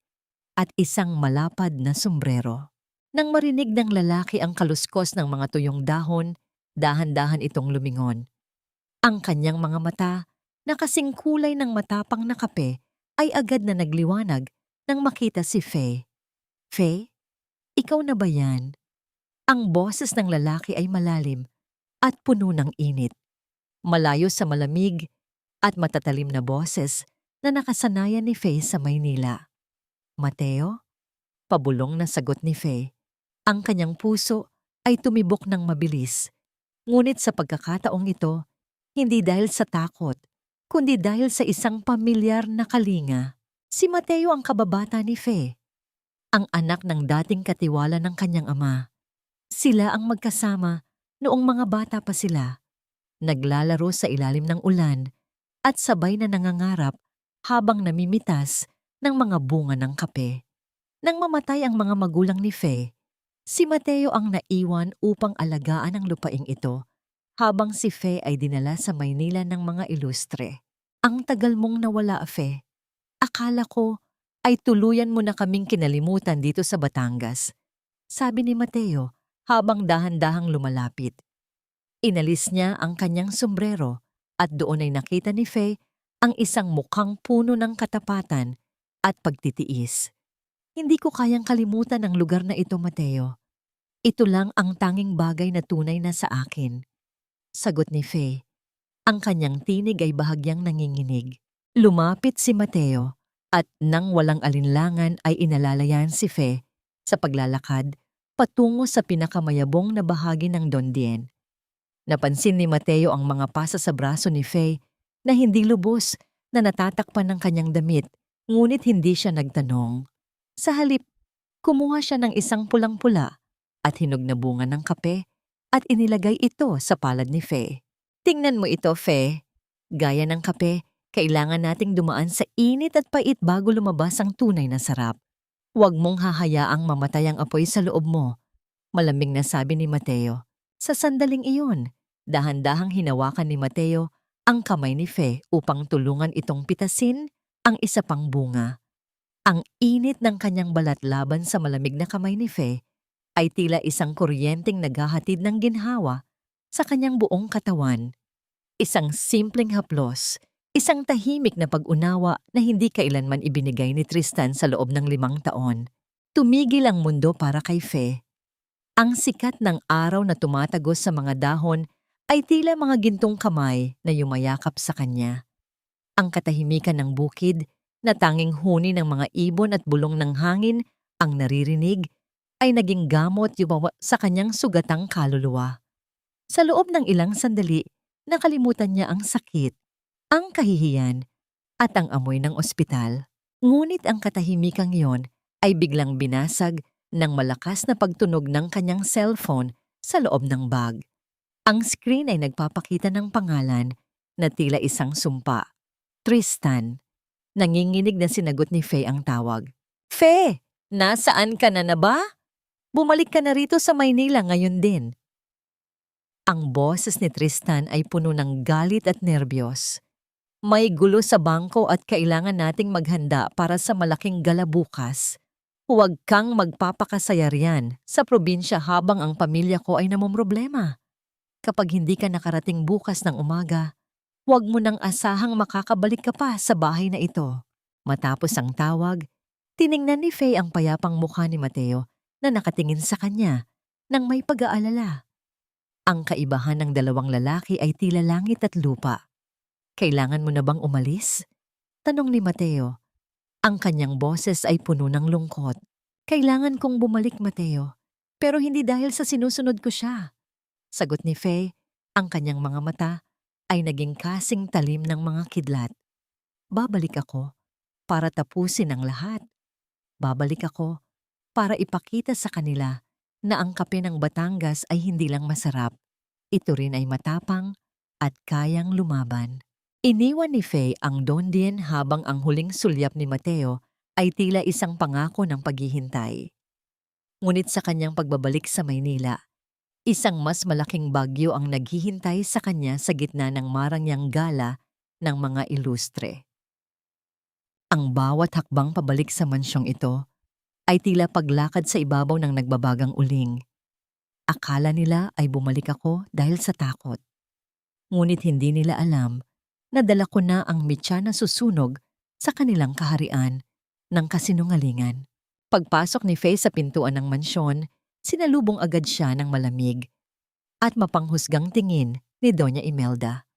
at isang malapad na sombrero. Nang marinig ng lalaki ang kaluskos ng mga tuyong dahon, dahan-dahan itong lumingon. Ang kanyang mga mata, na kasing kulay ng matapang na kape, ay agad na nagliwanag nang makita si Faye. Faye, ikaw na ba yan? Ang boses ng lalaki ay malalim at puno ng init. Malayo sa malamig at matatalim na boses na nakasanayan ni Faye sa Maynila. Mateo? Pabulong na sagot ni Faye. Ang kanyang puso ay tumibok ng mabilis. Ngunit sa pagkakataong ito, hindi dahil sa takot, kundi dahil sa isang pamilyar na kalinga. Si Mateo ang kababata ni Faye, ang anak ng dating katiwala ng kanyang ama. Sila ang magkasama noong mga bata pa sila, naglalaro sa ilalim ng ulan at sabay na nangangarap habang namimitas ng mga bunga ng kape. Nang mamatay ang mga magulang ni Faye, si Mateo ang naiwan upang alagaan ang lupaing ito habang si Faye ay dinala sa Maynila ng mga ilustre. Ang tagal mong nawala, Faye. Akala ko ay tuluyan mo na kaming kinalimutan dito sa Batangas, sabi ni Mateo habang dahan-dahang lumalapit. Inalis niya ang kanyang sombrero at doon ay nakita ni Faye ang isang mukhang puno ng katapatan at pagtitiis. Hindi ko kayang kalimutan ang lugar na ito, Mateo. Ito lang ang tanging bagay na tunay na sa akin. Sagot ni Faye. Ang kanyang tinig ay bahagyang nanginginig. Lumapit si Mateo at nang walang alinlangan ay inalalayan si Faye sa paglalakad patungo sa pinakamayabong na bahagi ng Don Dien. Napansin ni Mateo ang mga pasa sa braso ni Faye na hindi lubos na natatakpan ng kanyang damit, ngunit hindi siya nagtanong. Sa halip, kumuha siya ng isang pulang-pula at hinog na bunga ng kape at inilagay ito sa palad ni Faye. Tingnan mo ito, Faye. Gaya ng kape, kailangan nating dumaan sa init at pait bago lumabas ang tunay na sarap. Huwag mong hahayaang mamatay ang apoy sa loob mo, malamig na sabi ni Mateo. Sa sandaling iyon, dahan-dahang hinawakan ni Mateo ang kamay ni Faye upang tulungan itong pitasin ang isa pang bunga. Ang init ng kanyang balat laban sa malamig na kamay ni Faye ay tila isang kuryenteng naghahatid ng ginhawa sa kanyang buong katawan. Isang simpleng haplos, isang tahimik na pag-unawa na hindi kailanman ibinigay ni Tristan sa loob ng 5 taon. Tumigil ang mundo para kay Faye. Ang sikat ng araw na tumatagos sa mga dahon ay tila mga gintong kamay na yumayakap sa kanya. Ang katahimikan ng bukid na tanging huni ng mga ibon at bulong ng hangin ang naririnig ay naging gamot yumawa sa kanyang sugatang kaluluwa. Sa loob ng ilang sandali, nakalimutan niya ang sakit, ang kahihiyan, at ang amoy ng ospital. Ngunit ang katahimikang iyon ay biglang binasag ng malakas na pagtunog ng kanyang cellphone sa loob ng bag. Ang screen ay nagpapakita ng pangalan na tila isang sumpa. Tristan. Nanginginig na sinagot ni Faye ang tawag. Faye, nasaan ka na ba? Bumalik ka na rito sa Maynila ngayon din. Ang boses ni Tristan ay puno ng galit at nerbiyos. May gulo sa bangko at kailangan nating maghanda para sa malaking gala bukas. Huwag kang magpapakasaya riyan sa probinsya habang ang pamilya ko ay namomroblema. Kapag hindi ka nakarating bukas ng umaga, huwag mo nang asahang makakabalik ka pa sa bahay na ito. Matapos ang tawag, tiningnan ni Faye ang payapang mukha ni Mateo na nakatingin sa kanya nang may pag-aalala. Ang kaibahan ng dalawang lalaki ay tila langit at lupa. Kailangan mo na bang umalis? Tanong ni Mateo. Ang kanyang boses ay puno ng lungkot. Kailangan kong bumalik, Mateo, pero hindi dahil sa sinusunod ko siya. Sagot ni Faye, ang kanyang mga mata ay naging kasing talim ng mga kidlat. Babalik ako para tapusin ang lahat. Babalik ako para ipakita sa kanila na ang kape ng Batangas ay hindi lang masarap. Ito rin ay matapang at kayang lumaban. Iniwan ni Faye ang Dondien habang ang huling sulyap ni Mateo ay tila isang pangako ng paghihintay. Ngunit sa kanyang pagbabalik sa Maynila, isang mas malaking bagyo ang naghihintay sa kanya sa gitna ng marangyang gala ng mga ilustre. Ang bawat hakbang pabalik sa mansyong ito ay tila paglakad sa ibabaw ng nagbabagang uling. Akala nila ay bumalik ako dahil sa takot. Ngunit hindi nila alam na dala ko na ang mitya na susunog sa kanilang kaharian ng kasinungalingan. Pagpasok ni Faye sa pintuan ng mansyon, sinalubong agad siya ng malamig at mapanghusgang tingin ni Doña Imelda.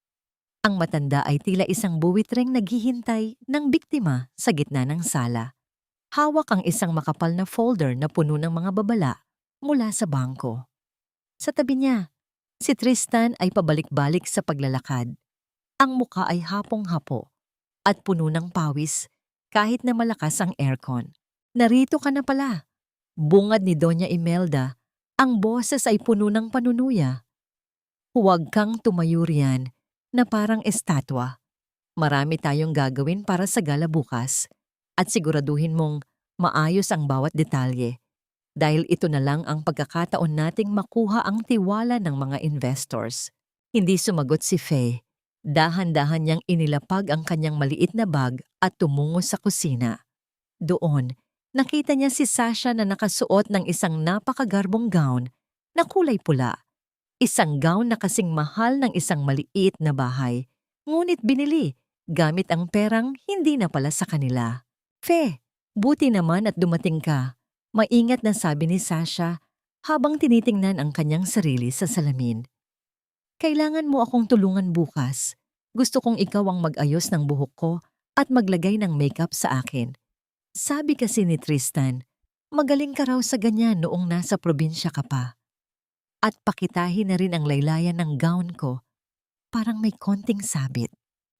Ang matanda ay tila isang buwitreng naghihintay ng biktima sa gitna ng sala. Hawak ang isang makapal na folder na puno ng mga babala mula sa bangko. Sa tabi niya, si Tristan ay pabalik-balik sa paglalakad. Ang muka ay hapong-hapo at puno ng pawis kahit na malakas ang aircon. Narito ka na pala. Bungad ni Doña Imelda, ang boses ay puno ng panunuya. Huwag kang tumayo riyan na parang estatwa. Marami tayong gagawin para sa gala bukas at siguraduhin mong maayos ang bawat detalye dahil ito na lang ang pagkakataon nating makuha ang tiwala ng mga investors. Hindi sumagot si Faye. Dahan-dahan niyang inilapag ang kanyang maliit na bag at tumungo sa kusina. Doon, nakita niya si Sasha na nakasuot ng isang napakagarbong gown na kulay pula. Isang gown na kasing mahal ng isang maliit na bahay, ngunit binili gamit ang perang hindi na pala sa kanila. Faye, buti naman at dumating ka. Maingat na sabi ni Sasha habang tinitingnan ang kanyang sarili sa salamin. Kailangan mo akong tulungan bukas. Gusto kong ikaw ang mag-ayos ng buhok ko at maglagay ng makeup sa akin. Sabi kasi ni Tristan, magaling ka raw sa ganyan noong nasa probinsya ka pa. At pakitahin na rin ang laylayan ng gown ko. Parang may konting sabit.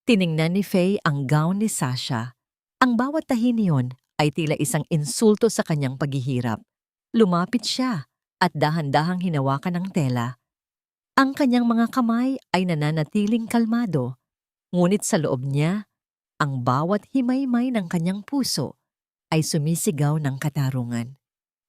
Tiningnan ni Faye ang gown ni Sasha. Ang bawat tahi niyon ay tila isang insulto sa kanyang paghihirap. Lumapit siya at dahan-dahang hinawakan ng tela. Ang kanyang mga kamay ay nananatiling kalmado, ngunit sa loob niya, ang bawat himaymay ng kanyang puso ay sumisigaw ng katarungan.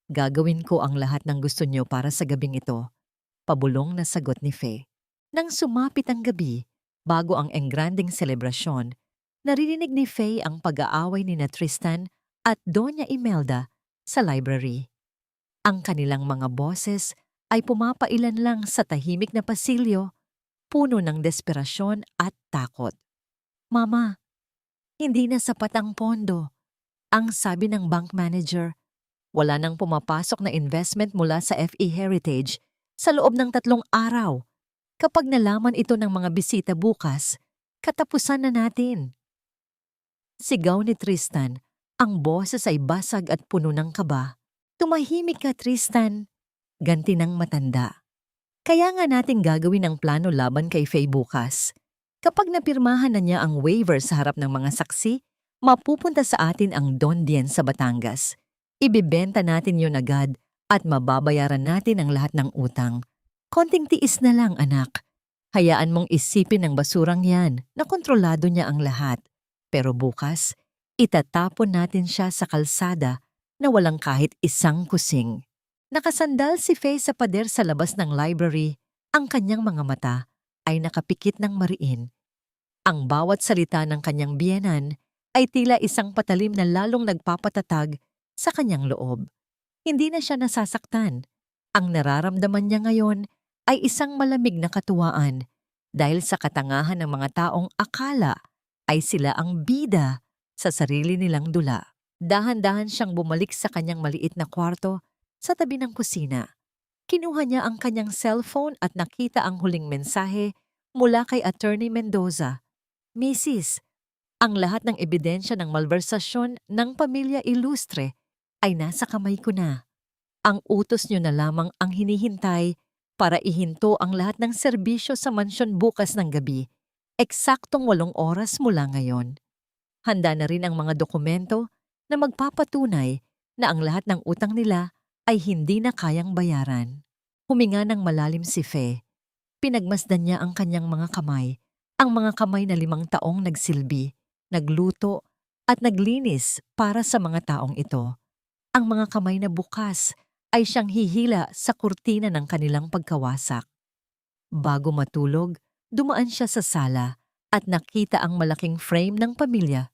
Gagawin ko ang lahat ng gusto niyo para sa gabing ito, pabulong na sagot ni Faye. Nang sumapit ang gabi, Bago ang engranding selebrasyon, naririnig ni Faye ang pag-aaway ni na Tristan at Doña Imelda sa library. Ang kanilang mga boses ay pumapailan lang sa tahimik na pasilyo, puno ng desperasyon at takot. Mama, hindi na sapat ang pondo. Ang sabi ng bank manager, wala nang pumapasok na investment mula sa FE Heritage sa loob ng 3 araw. Kapag nalaman ito ng mga bisita bukas, katapusan na natin. Sigaw ni Tristan, ang boses ay basag at puno ng kaba. Tumahimik ka, Tristan. Ganti ng matanda. Kaya nga natin gagawin ang plano laban kay Faye bukas. Kapag napirmahan na niya ang waiver sa harap ng mga saksi, mapupunta sa atin ang Don Dien sa Batangas. Ibibenta natin yun agad at mababayaran natin ang lahat ng utang. Konting tiis na lang, anak. Hayaan mong isipin ng basurang yan na kontrolado niya ang lahat. Pero bukas, itatapon natin siya sa kalsada na walang kahit isang kusing. Nakasandal si Faye sa pader sa labas ng library. Ang kanyang mga mata ay nakapikit ng mariin. Ang bawat salita ng kanyang biyenan ay tila isang patalim na lalong nagpapatatag sa kanyang loob. Hindi na siya nasasaktan. Ang nararamdaman niya ngayon ay isang malamig na katuwaan dahil sa katangahan ng mga taong akala ay sila ang bida sa sarili nilang dula. Dahan-dahan siyang bumalik sa kanyang maliit na kwarto sa tabi ng kusina. Kinuha niya ang kanyang cellphone at nakita ang huling mensahe mula kay Attorney Mendoza. Mrs., ang lahat ng ebidensya ng malversasyon ng pamilya Ilustre ay nasa kamay ko na. Ang utos niyo na lamang ang hinihintay para ihinto ang lahat ng serbisyo sa mansyon bukas ng gabi, eksaktong 8 oras mula ngayon. Handa na rin ang mga dokumento na magpapatunay na ang lahat ng utang nila ay hindi na kayang bayaran. Huminga ng malalim si Faye. Pinagmasdan niya ang kanyang mga kamay, ang mga kamay na 5 taong nagsilbi, nagluto at naglinis para sa mga taong ito. Ang mga kamay na bukas ay siyang hihila sa kurtina ng kanilang pagkawasak. Bago matulog, dumaan siya sa sala at nakita ang malaking frame ng pamilya,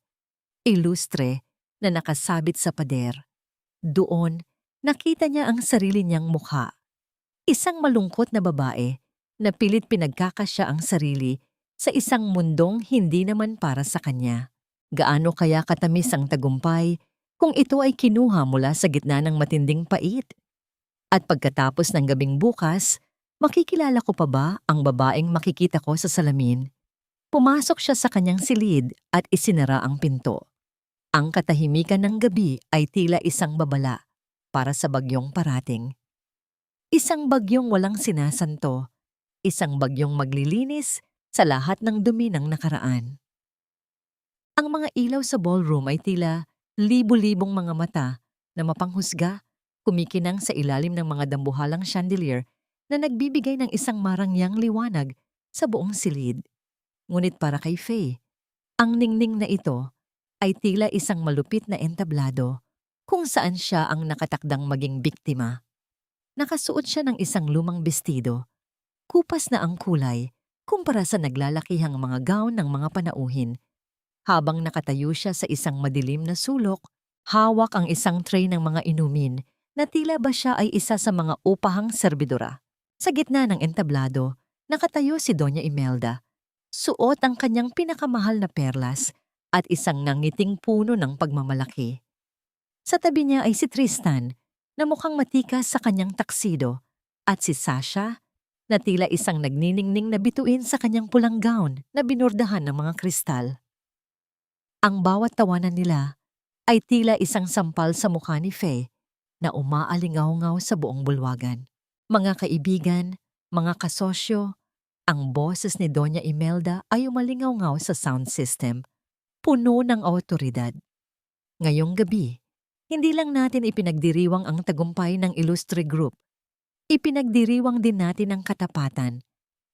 Ilustre, na nakasabit sa pader. Doon, nakita niya ang sarili niyang mukha. Isang malungkot na babae na pilit pinagkakasya ang sarili sa isang mundong hindi naman para sa kanya. Gaano kaya katamis ang tagumpay kung ito ay kinuha mula sa gitna ng matinding pait? At pagkatapos ng gabing bukas, makikilala ko pa ba ang babaeng makikita ko sa salamin? Pumasok siya sa kanyang silid at isinara ang pinto. Ang katahimikan ng gabi ay tila isang babala para sa bagyong parating. Isang bagyong walang sinasanto, isang bagyong maglilinis sa lahat ng dumi ng nakaraan. Ang mga ilaw sa ballroom ay tila libu-libong mga mata na mapanghusga, kumikinang sa ilalim ng mga dambuhalang chandelier na nagbibigay ng isang marangyang liwanag sa buong silid. Ngunit para kay Faye, ang ningning na ito ay tila isang malupit na entablado kung saan siya ang nakatakdang maging biktima. Nakasuot siya ng isang lumang bestido, kupas na ang kulay kumpara sa naglalakihang mga gown ng mga panauhin. Habang nakatayo siya sa isang madilim na sulok, hawak ang isang tray ng mga inumin na tila ba siya ay isa sa mga upahang serbidora. Sa gitna ng entablado, nakatayo si Doña Imelda. Suot ang kanyang pinakamahal na perlas at isang nangiting puno ng pagmamalaki. Sa tabi niya ay si Tristan na mukhang matikas sa kanyang taksido at si Sasha na tila isang nagniningning na bituin sa kanyang pulang gown na binurdahan ng mga kristal. Ang bawat tawanan nila ay tila isang sampal sa mukha ni Faye na umaalingaw-ngaw sa buong bulwagan. Mga kaibigan, mga kasosyo, ang boses ni Doña Imelda ay umalingaw-ngaw sa sound system, puno ng awtoridad. Ngayong gabi, hindi lang natin ipinagdiriwang ang tagumpay ng Ilustre Group. Ipinagdiriwang din natin ang katapatan.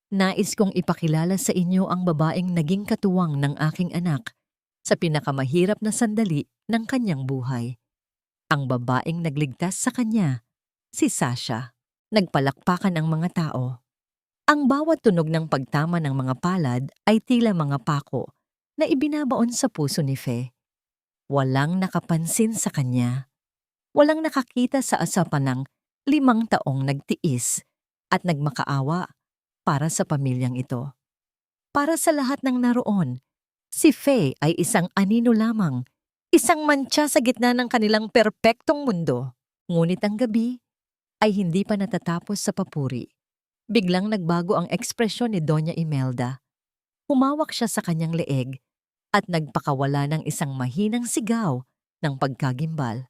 Nais kong ipakilala sa inyo ang babaeng naging katuwang ng aking anak sa pinakamahirap na sandali ng kanyang buhay. Ang babaeng nagligtas sa kanya, si Sasha. Nagpalakpakan ang mga tao. Ang bawat tunog ng pagtama ng mga palad ay tila mga pako na ibinabaon sa puso ni Fe. Walang nakapansin sa kanya. Walang nakakita sa asapan ng 5 taong nagtiis at nagmakaawa para sa pamilyang ito. Para sa lahat ng naroon, si Faye ay isang anino lamang, isang mantsa sa gitna ng kanilang perpektong mundo. Ngunit ang gabi ay hindi pa natatapos sa papuri. Biglang nagbago ang ekspresyon ni Doña Imelda. Humawak siya sa kanyang leeg at nagpakawala ng isang mahinang sigaw ng pagkagimbal.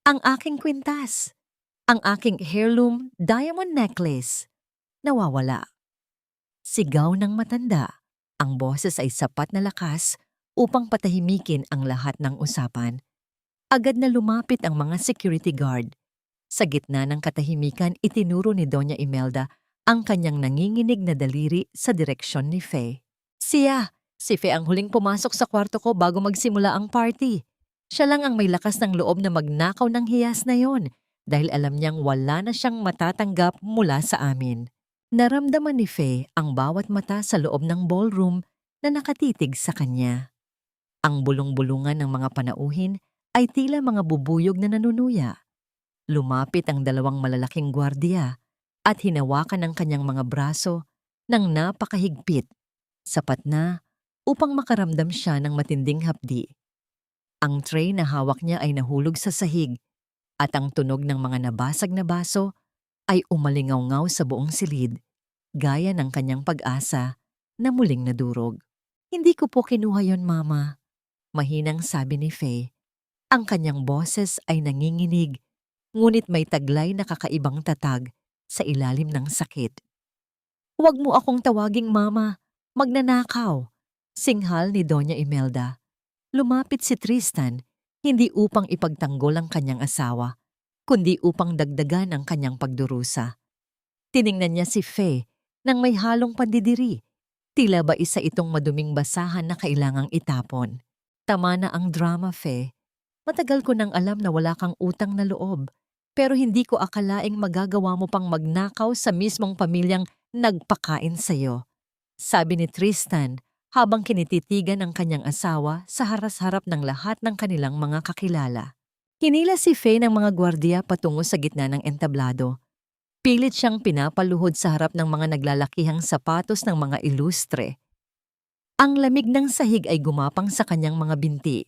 Ang aking kwintas, ang aking heirloom diamond necklace, nawawala. Sigaw ng matanda. Ang boses ay sapat na lakas upang patahimikin ang lahat ng usapan. Agad na lumapit ang mga security guard. Sa gitna ng katahimikan, itinuro ni Doña Imelda ang kanyang nanginginig na daliri sa direksyon ni Faye. Si Faye ang huling pumasok sa kwarto ko bago magsimula ang party. Siya lang ang may lakas ng loob na magnakaw ng hiyas na yon dahil alam niyang wala na siyang matatanggap mula sa amin. Naramdaman ni Faye ang bawat mata sa loob ng ballroom na nakatitig sa kanya. Ang bulong-bulungan ng mga panauhin ay tila mga bubuyog na nanunuya. Lumapit ang 2 malalaking gwardiya at hinawakan ang kanyang mga braso ng napakahigpit, sapat na upang makaramdam siya ng matinding hapdi. Ang tray na hawak niya ay nahulog sa sahig at ang tunog ng mga nabasag na baso ay umalingaw-ngaw sa buong silid, gaya ng kanyang pag-asa na muling nadurog. Hindi ko po kinuha yon, Mama. Mahinang sabi ni Faye. Ang kanyang boses ay nanginginig, ngunit may taglay na kakaibang tatag sa ilalim ng sakit. Huwag mo akong tawaging Mama, magnanakaw, singhal ni Doña Imelda. Lumapit si Tristan, hindi upang ipagtanggol ang kanyang asawa, kundi upang dagdagan ang kanyang pagdurusa. Tiningnan niya si Faye nang may halong pandidiri. Tila ba isa itong maduming basahan na kailangang itapon. Tama na ang drama, Faye. Matagal ko nang alam na wala kang utang na loob, pero hindi ko akalaing magagawa mo pang magnakaw sa mismong pamilyang nagpakain sa'yo. Sabi ni Tristan habang kinititigan ang kanyang asawa sa harap-harap ng lahat ng kanilang mga kakilala. Hinila si Faye ng mga gwardiya patungo sa gitna ng entablado. Pilit siyang pinapaluhod sa harap ng mga naglalakihang sapatos ng mga ilustre. Ang lamig ng sahig ay gumapang sa kanyang mga binti,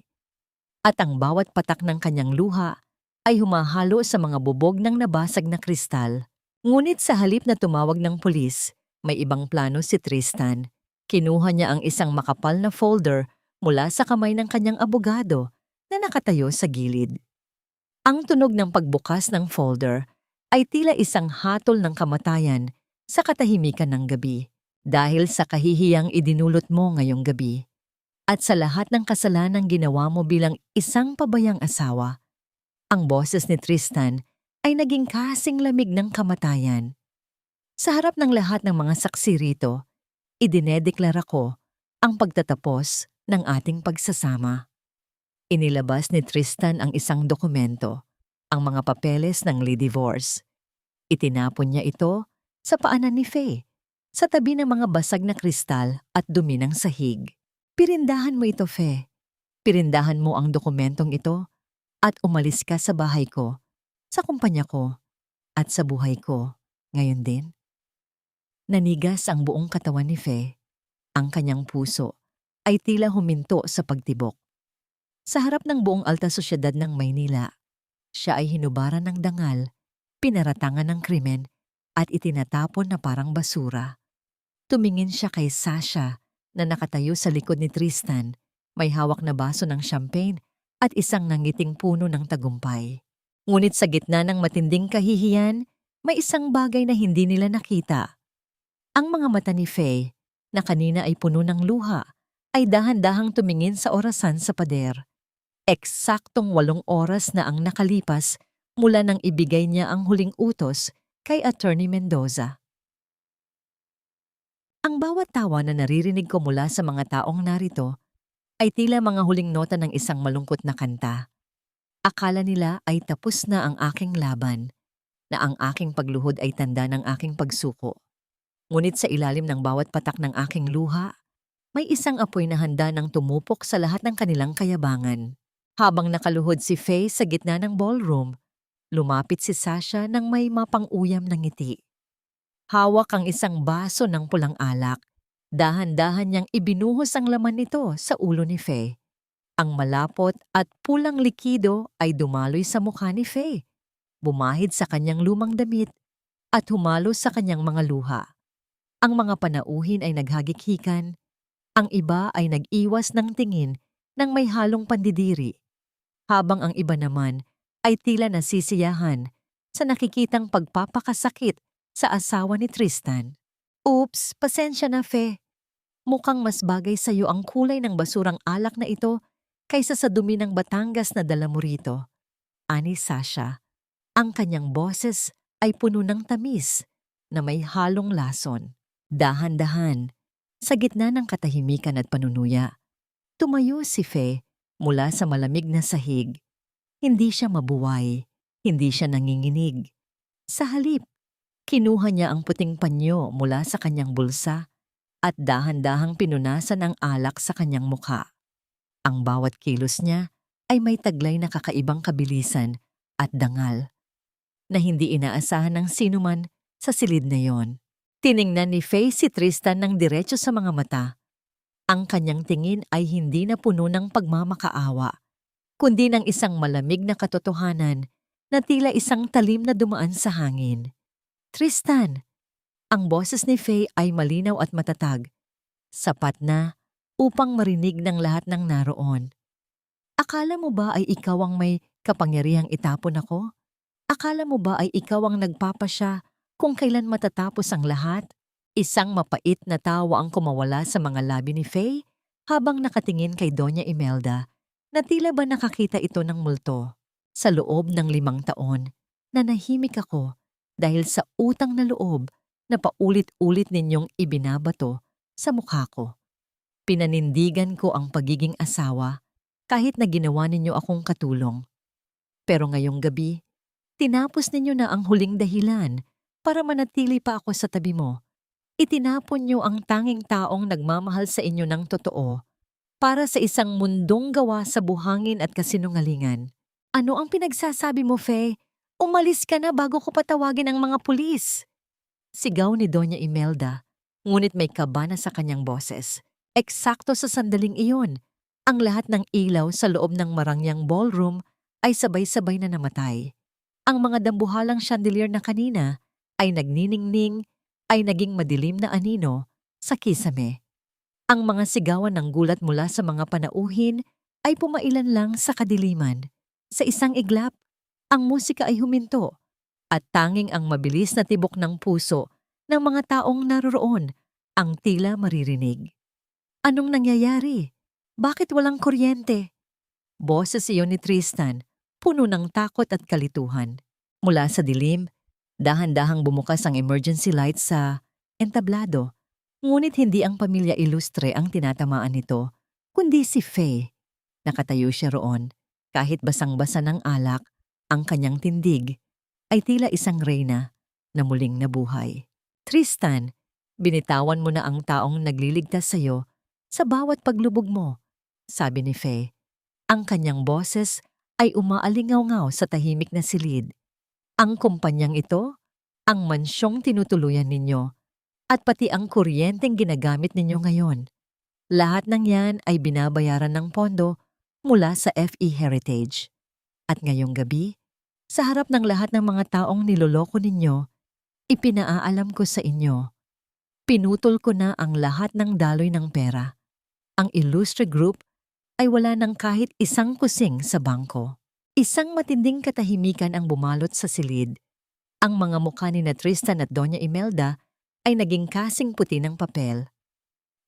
at ang bawat patak ng kanyang luha ay humahalo sa mga bubog ng nabasag na kristal. Ngunit sa halip na tumawag ng pulis, may ibang plano si Tristan. Kinuha niya ang isang makapal na folder mula sa kamay ng kanyang abogado na nakatayo sa gilid. Ang tunog ng pagbukas ng folder ay tila isang hatol ng kamatayan sa katahimikan ng gabi dahil sa kahihiyang idinulot mo ngayong gabi at sa lahat ng kasalanang ginawa mo bilang isang pabayang asawa. Ang boses ni Tristan ay naging kasing lamig ng kamatayan. Sa harap ng lahat ng mga saksi rito, idinedeklara ko ang pagtatapos ng ating pagsasama. Inilabas ni Tristan ang isang dokumento, ang mga papeles ng divorce. Itinapon niya ito sa paanan ni Faye, sa tabi ng mga basag na kristal at dumi ng sahig. Pirindahan mo ito, Faye. Pirindahan mo ang dokumentong ito at umalis ka sa bahay ko, sa kumpanya ko, at sa buhay ko, ngayon din. Nanigas ang buong katawan ni Faye. Ang kanyang puso ay tila huminto sa pagtibok. Sa harap ng buong alta sosyedad ng Maynila, siya ay hinubaran ng dangal, pinaratangan ng krimen, at itinatapon na parang basura. Tumingin siya kay Sasha na nakatayo sa likod ni Tristan, may hawak na baso ng champagne at isang nangiting puno ng tagumpay. Ngunit sa gitna ng matinding kahihiyan, may isang bagay na hindi nila nakita. Ang mga mata ni Faye, na kanina ay puno ng luha, ay dahan-dahang tumingin sa orasan sa pader. Eksaktong 8 oras na ang nakalipas mula nang ibigay niya ang huling utos kay Attorney Mendoza. Ang bawat tawa na naririnig ko mula sa mga taong narito ay tila mga huling nota ng isang malungkot na kanta. Akala nila ay tapos na ang aking laban, na ang aking pagluhod ay tanda ng aking pagsuko. Ngunit sa ilalim ng bawat patak ng aking luha, may isang apoy na handa ng tumupok sa lahat ng kanilang kayabangan. Habang nakaluhod si Faye sa gitna ng ballroom, lumapit si Sasha nang may mapang-uyam na ngiti. Hawak ang isang baso ng pulang alak. Dahan-dahan niyang ibinuhos ang laman nito sa ulo ni Faye. Ang malapot at pulang likido ay dumaloy sa mukha ni Faye, bumahid sa kanyang lumang damit at humalo sa kanyang mga luha. Ang mga panauhin ay naghagikhikan, ang iba ay nag-iwas ng tingin ng may halong pandidiri, habang ang iba naman ay tila nasisiyahan sa nakikitang pagpapakasakit sa asawa ni Tristan. Oops, pasensya na, Faye. Mukhang mas bagay sa iyo ang kulay ng basurang alak na ito kaysa sa dumi ng Batangas na dala mo rito. Ani Sasha. Ang kanyang boses ay puno ng tamis na may halong lason. Dahan-dahan, sa gitna ng katahimikan at panunuya, tumayo si Faye mula sa malamig na sahig. Hindi siya mabuway, hindi siya nanginginig. Sa halip, kinuha niya ang puting panyo mula sa kanyang bulsa at dahan-dahang pinunasan ang alak sa kanyang mukha. Ang bawat kilos niya ay may taglay na kakaibang kabilisan at dangal na hindi inaasahan ng sinuman sa silid na yon. Tiningnan ni Faye si Tristan ng diretso sa mga mata. Ang kanyang tingin ay hindi na puno ng pagmamakaawa, kundi ng isang malamig na katotohanan na tila isang talim na dumaan sa hangin. Tristan! Ang boses ni Faye ay malinaw at matatag, sapat na upang marinig ng lahat ng naroon. Akala mo ba ay ikaw ang may kapangyarihang itapon ako? Akala mo ba ay ikaw ang nagpapasya kung kailan matatapos ang lahat? Isang mapait na tawa ang kumawala sa mga labi ni Faye habang nakatingin kay Doña Imelda na tila ba nakakita ito ng multo. Sa loob ng 5 taon, nanahimik ako dahil sa utang na loob na paulit-ulit ninyong ibinabato sa mukha ko. Pinanindigan ko ang pagiging asawa kahit na ginawa ninyo akong katulong. Pero ngayong gabi, tinapos ninyo na ang huling dahilan para manatili pa ako sa tabi mo. Itinapon niyo ang tanging taong nagmamahal sa inyo ng totoo para sa isang mundong gawa sa buhangin at kasinungalingan. Ano ang pinagsasabi mo, Faye? Umalis ka na bago ko patawagin ang mga pulis. Sigaw ni Doña Imelda, ngunit may kaba na sa kanyang boses. Eksakto sa sandaling iyon, ang lahat ng ilaw sa loob ng marangyang ballroom ay sabay-sabay na namatay. Ang mga dambuhalang chandelier na kanina ay nagniningning, ay naging madilim na anino sa kisame. Ang mga sigawan ng gulat mula sa mga panauhin ay pumailan lang sa kadiliman. Sa isang iglap, ang musika ay huminto at tanging ang mabilis na tibok ng puso ng mga taong naroroon ang tila maririnig. Anong nangyayari? Bakit walang kuryente? Boses iyon ni Tristan, puno ng takot at kalituhan. Mula sa dilim, dahan-dahang bumukas ang emergency light sa entablado. Ngunit hindi ang pamilya Ilustre ang tinatamaan nito, kundi si Faye. Nakatayo siya roon, kahit basang-basa ng alak, ang kanyang tindig ay tila isang reyna na muling nabuhay. Tristan, binitawan mo na ang taong nagliligtas sa iyo sa bawat paglubog mo, sabi ni Faye. Ang kanyang boses ay umaalingaw-ngaw sa tahimik na silid. Ang kumpanyang ito, ang mansyong tinutuluyan ninyo, at pati ang kuryenteng ginagamit ninyo ngayon. Lahat ng yan ay binabayaran ng pondo mula sa FE Heritage. At ngayong gabi, sa harap ng lahat ng mga taong niloloko ninyo, ipinaalam ko sa inyo. Pinutol ko na ang lahat ng daloy ng pera. Ang Ilustre Group ay wala ng kahit isang kusing sa bangko. Isang matinding katahimikan ang bumalot sa silid. Ang mga mukha ni Tristan at Doña Imelda ay naging kasing puti ng papel.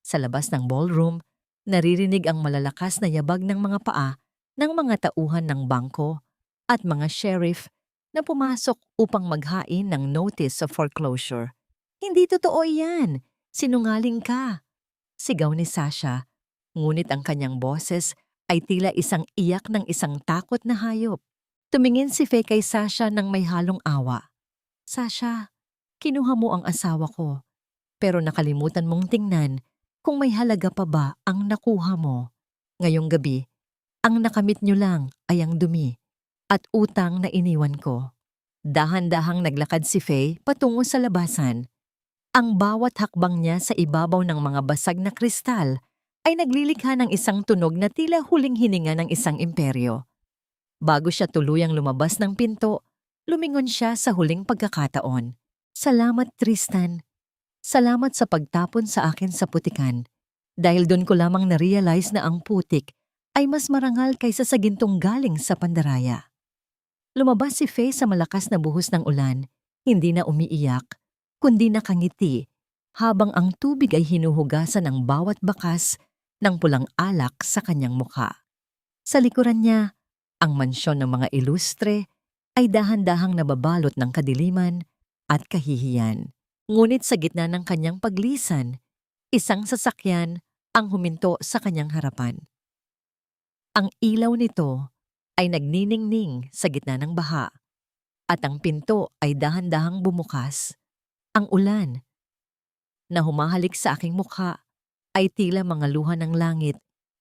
Sa labas ng ballroom, naririnig ang malalakas na yabag ng mga paa ng mga tauhan ng bangko at mga sheriff na pumasok upang maghain ng notice of foreclosure. Hindi totoo yan! Sinungaling ka! Sigaw ni Sasha, ngunit ang kanyang boses ay tila isang iyak ng isang takot na hayop. Tumingin si Faye kay Sasha ng may halong awa. Sasha, kinuha mo ang asawa ko. pero nakalimutan mong tingnan kung may halaga pa ba ang nakuha mo. Ngayong gabi, ang nakamit nyo lang ay ang dumi at utang na iniwan ko. Dahan-dahang naglakad si Faye patungo sa labasan. Ang bawat hakbang niya sa ibabaw ng mga basag na kristal ay naglilikha ng isang tunog na tila huling hininga ng isang imperyo. Bago siya tuluyang lumabas ng pinto, lumingon siya sa huling pagkakataon. Salamat, Tristan. Salamat sa pagtapon sa akin sa putikan. Dahil doon ko lamang na-realize na ang putik ay mas marangal kaysa sa gintong galing sa pandaraya. Lumabas si Faye sa malakas na buhos ng ulan, hindi na umiiyak, kundi nakangiti, habang ang tubig ay hinuhugasan ng bawat bakas ng pulang alak sa kanyang mukha. Sa likuran niya, ang mansyon ng mga ilustre ay dahan-dahang nababalot ng kadiliman at kahihiyan. Ngunit sa gitna ng kanyang paglisan, isang sasakyan ang huminto sa kanyang harapan. Ang ilaw nito ay nagniningning sa gitna ng baha at ang pinto ay dahan-dahang bumukas. Ang ulan na humahalik sa aking mukha ay tila mga luha ng langit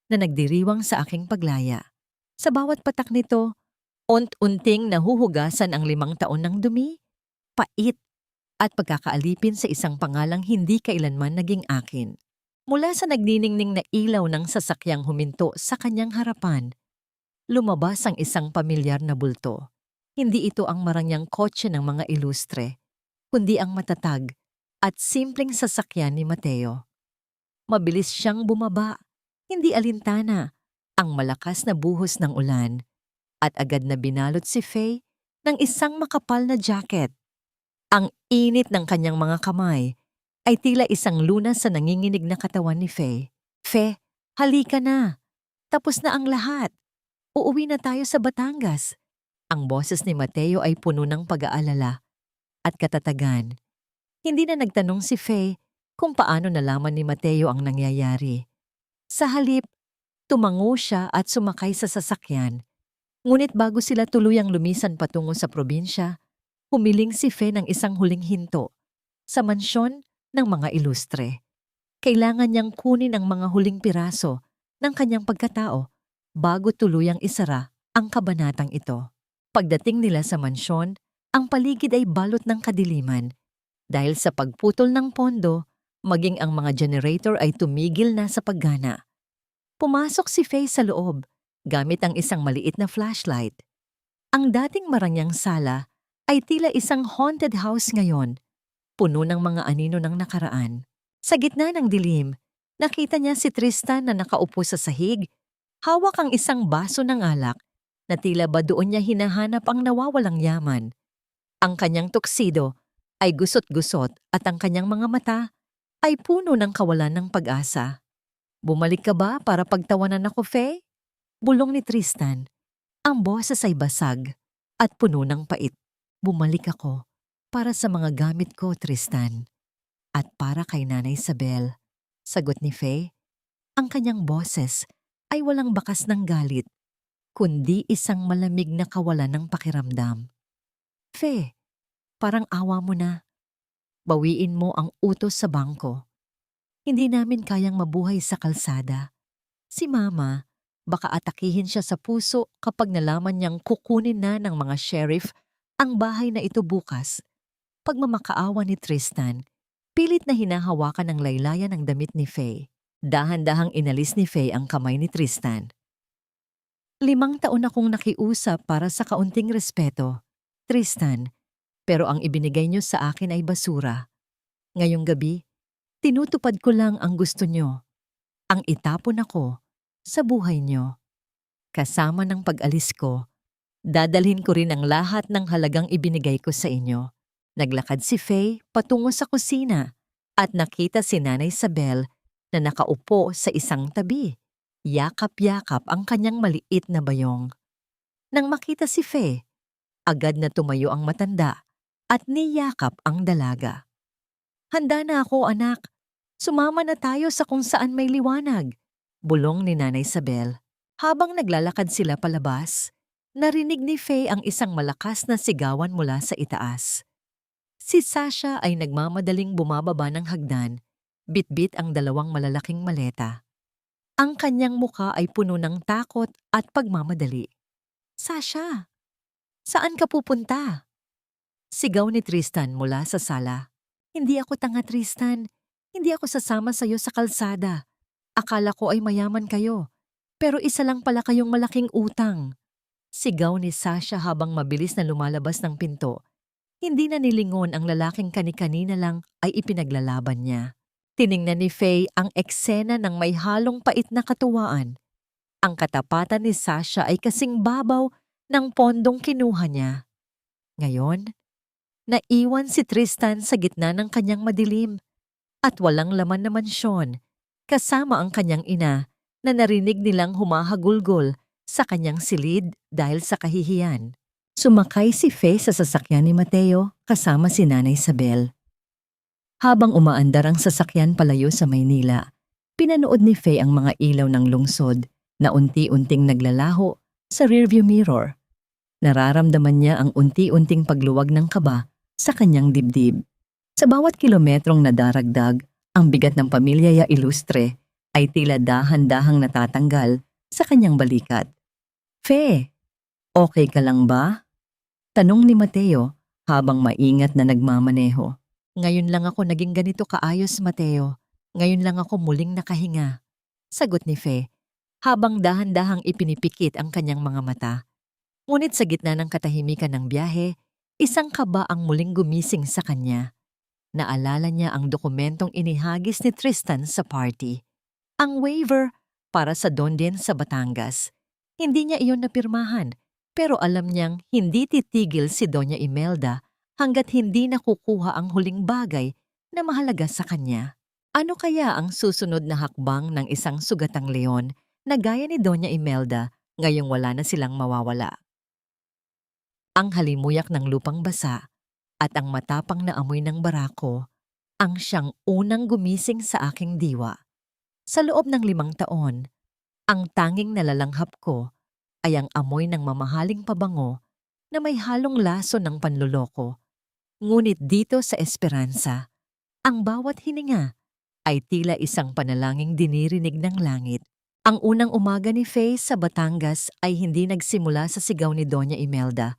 na nagdiriwang sa aking paglaya. Sa bawat patak nito, unt-unting nahuhugasan ang 5 taon ng dumi, pait at pagkakaalipin sa isang pangalang hindi kailanman naging akin. Mula sa nagniningning na ilaw ng sasakyang huminto sa kanyang harapan, lumabas ang isang pamilyar na bulto. Hindi ito ang marangyang kotse ng mga ilustre, kundi ang matatag at simpleng sasakyan ni Mateo. Mabilis siyang bumaba, hindi alintana, ang malakas na buhos ng ulan, at agad na binalot si Faye ng isang makapal na jacket. Ang init ng kanyang mga kamay ay tila isang lunas sa nanginginig na katawan ni Faye. Faye, halika na. Tapos na ang lahat. Uuwi na tayo sa Batangas. Ang boses ni Mateo ay puno ng pag-aalala at katatagan. Hindi na nagtanong si Faye kung paano nalaman ni Mateo ang nangyayari. Sa halip, tumango siya at sumakay sa sasakyan. Ngunit bago sila tuluyang lumisan patungo sa probinsya, humiling si Faye ng isang huling hinto sa mansyon ng mga ilustre. Kailangan niyang kunin ang mga huling piraso ng kanyang pagkatao bago tuluyang isara ang kabanatang ito. Pagdating nila sa mansyon, ang paligid ay balot ng kadiliman. Dahil sa pagputol ng pondo, maging ang mga generator ay tumigil na sa paggana. Pumasok si Faye sa loob, gamit ang isang maliit na flashlight. Ang dating marangyang sala ay tila isang haunted house ngayon, puno ng mga anino ng nakaraan. Sa gitna ng dilim, nakita niya si Tristan na nakaupo sa sahig. Hawak ang isang baso ng alak na tila ba doon niya hinahanap ang nawawalang yaman. Ang kanyang tuksido ay gusot-gusot at ang kanyang mga mata ay puno ng kawalan ng pag-asa. Bumalik ka ba para pagtawanan ako, Faye? Bulong ni Tristan. Ang boses ay basag at puno ng pait. Bumalik ako para sa mga gamit ko, Tristan. At para kay Nanay Isabel. Sagot ni Faye. Ang kanyang boses ay walang bakas ng galit, kundi isang malamig na kawalan ng pakiramdam. Faye, parang awa mo na. Bawiin mo ang utos sa bangko. Hindi namin kayang mabuhay sa kalsada. Si Mama, baka atakihin siya sa puso kapag nalaman niyang kukunin na ng mga sheriff ang bahay na ito bukas. Pagmamakaawa ni Tristan, pilit na hinahawakan ng laylayan ang damit ni Faye. Dahan-dahang inalis ni Faye ang kamay ni Tristan. 5 taon akong nakiusap para sa kaunting respeto, Tristan, pero ang ibinigay niyo sa akin ay basura. Ngayong gabi, tinutupad ko lang ang gusto niyo. Ang itapon ako sa buhay niyo. Kasama ng pag-alis ko, dadalhin ko rin ang lahat ng halagang ibinigay ko sa inyo. Naglakad si Faye patungo sa kusina at nakita si Nanay Isabel na nakaupo sa isang tabi. Yakap-yakap ang kanyang maliit na bayong. Nang makita si Faye, agad na tumayo ang matanda at niyakap ang dalaga. Handa na ako, anak. Sumama na tayo sa kung saan may liwanag, bulong ni Nanay Isabel. Habang naglalakad sila palabas, narinig ni Faye ang isang malakas na sigawan mula sa itaas. Si Sasha ay nagmamadaling bumababa ng hagdan, bitbit ang dalawang malalaking maleta. Ang kanyang muka ay puno ng takot at pagmamadali. Sasha, saan ka pupunta? Sigaw ni Tristan mula sa sala. Hindi ako tanga, Tristan. Hindi ako sasama sa'yo sa kalsada. Akala ko ay mayaman kayo. Pero isa lang pala kayong malaking utang. Sigaw ni Sasha habang mabilis na lumalabas ng pinto. Hindi na nilingon ang lalaking kani-kanina lang ay ipinaglalaban niya. Tiningnan ni Faye ang eksena ng may halong pait na katuwaan. Ang katapatan ni Sasha ay kasing babaw ng pondong kinuha niya. Ngayon, naiwan si Tristan sa gitna ng kanyang madilim at walang laman na mansyon, kasama ang kanyang ina na narinig nilang humahagulgol sa kanyang silid dahil sa kahihiyan. Sumakay si Faye sa sasakyan ni Mateo kasama si Nanay Isabel. Habang umaandar ang sasakyan palayo sa Maynila, pinanood ni Faye ang mga ilaw ng lungsod na unti-unting naglalaho sa rearview mirror. Nararamdaman niya ang unti-unting pagluwag ng kaba sa kanyang dibdib. Sa bawat kilometrong nadaragdag, ang bigat ng pamilya Ilustre ay tila dahan-dahang natatanggal sa kanyang balikat. Faye, okay ka lang ba? Tanong ni Mateo habang maingat na nagmamaneho. Ngayon lang ako naging ganito kaayos, Mateo. Ngayon lang ako muling nakahinga. Sagot ni Faye habang dahan-dahang ipinipikit ang kanyang mga mata. Ngunit sa gitna ng katahimikan ng biyahe, isang kaba ang muling gumising sa kanya. Naalala niya ang dokumentong inihagis ni Tristan sa party. Ang waiver para sa Dondien sa Batangas. Hindi niya iyon napirmahan, pero alam niyang hindi titigil si Doña Imelda hanggat hindi nakukuha ang huling bagay na mahalaga sa kanya. Ano kaya ang susunod na hakbang ng isang sugatang leon na gaya ni Doña Imelda ngayong wala na silang mawawala? Ang halimuyak ng lupang basa at ang matapang na amoy ng barako ang siyang unang gumising sa aking diwa. Sa loob ng 5 taon, ang tanging nalalanghap ko ay ang amoy ng mamahaling pabango na may halong laso ng panloloko. Ngunit dito sa Esperanza, ang bawat hininga ay tila isang panalangin dinirinig ng langit. Ang unang umaga ni Faye sa Batangas ay hindi nagsimula sa sigaw ni Doña Imelda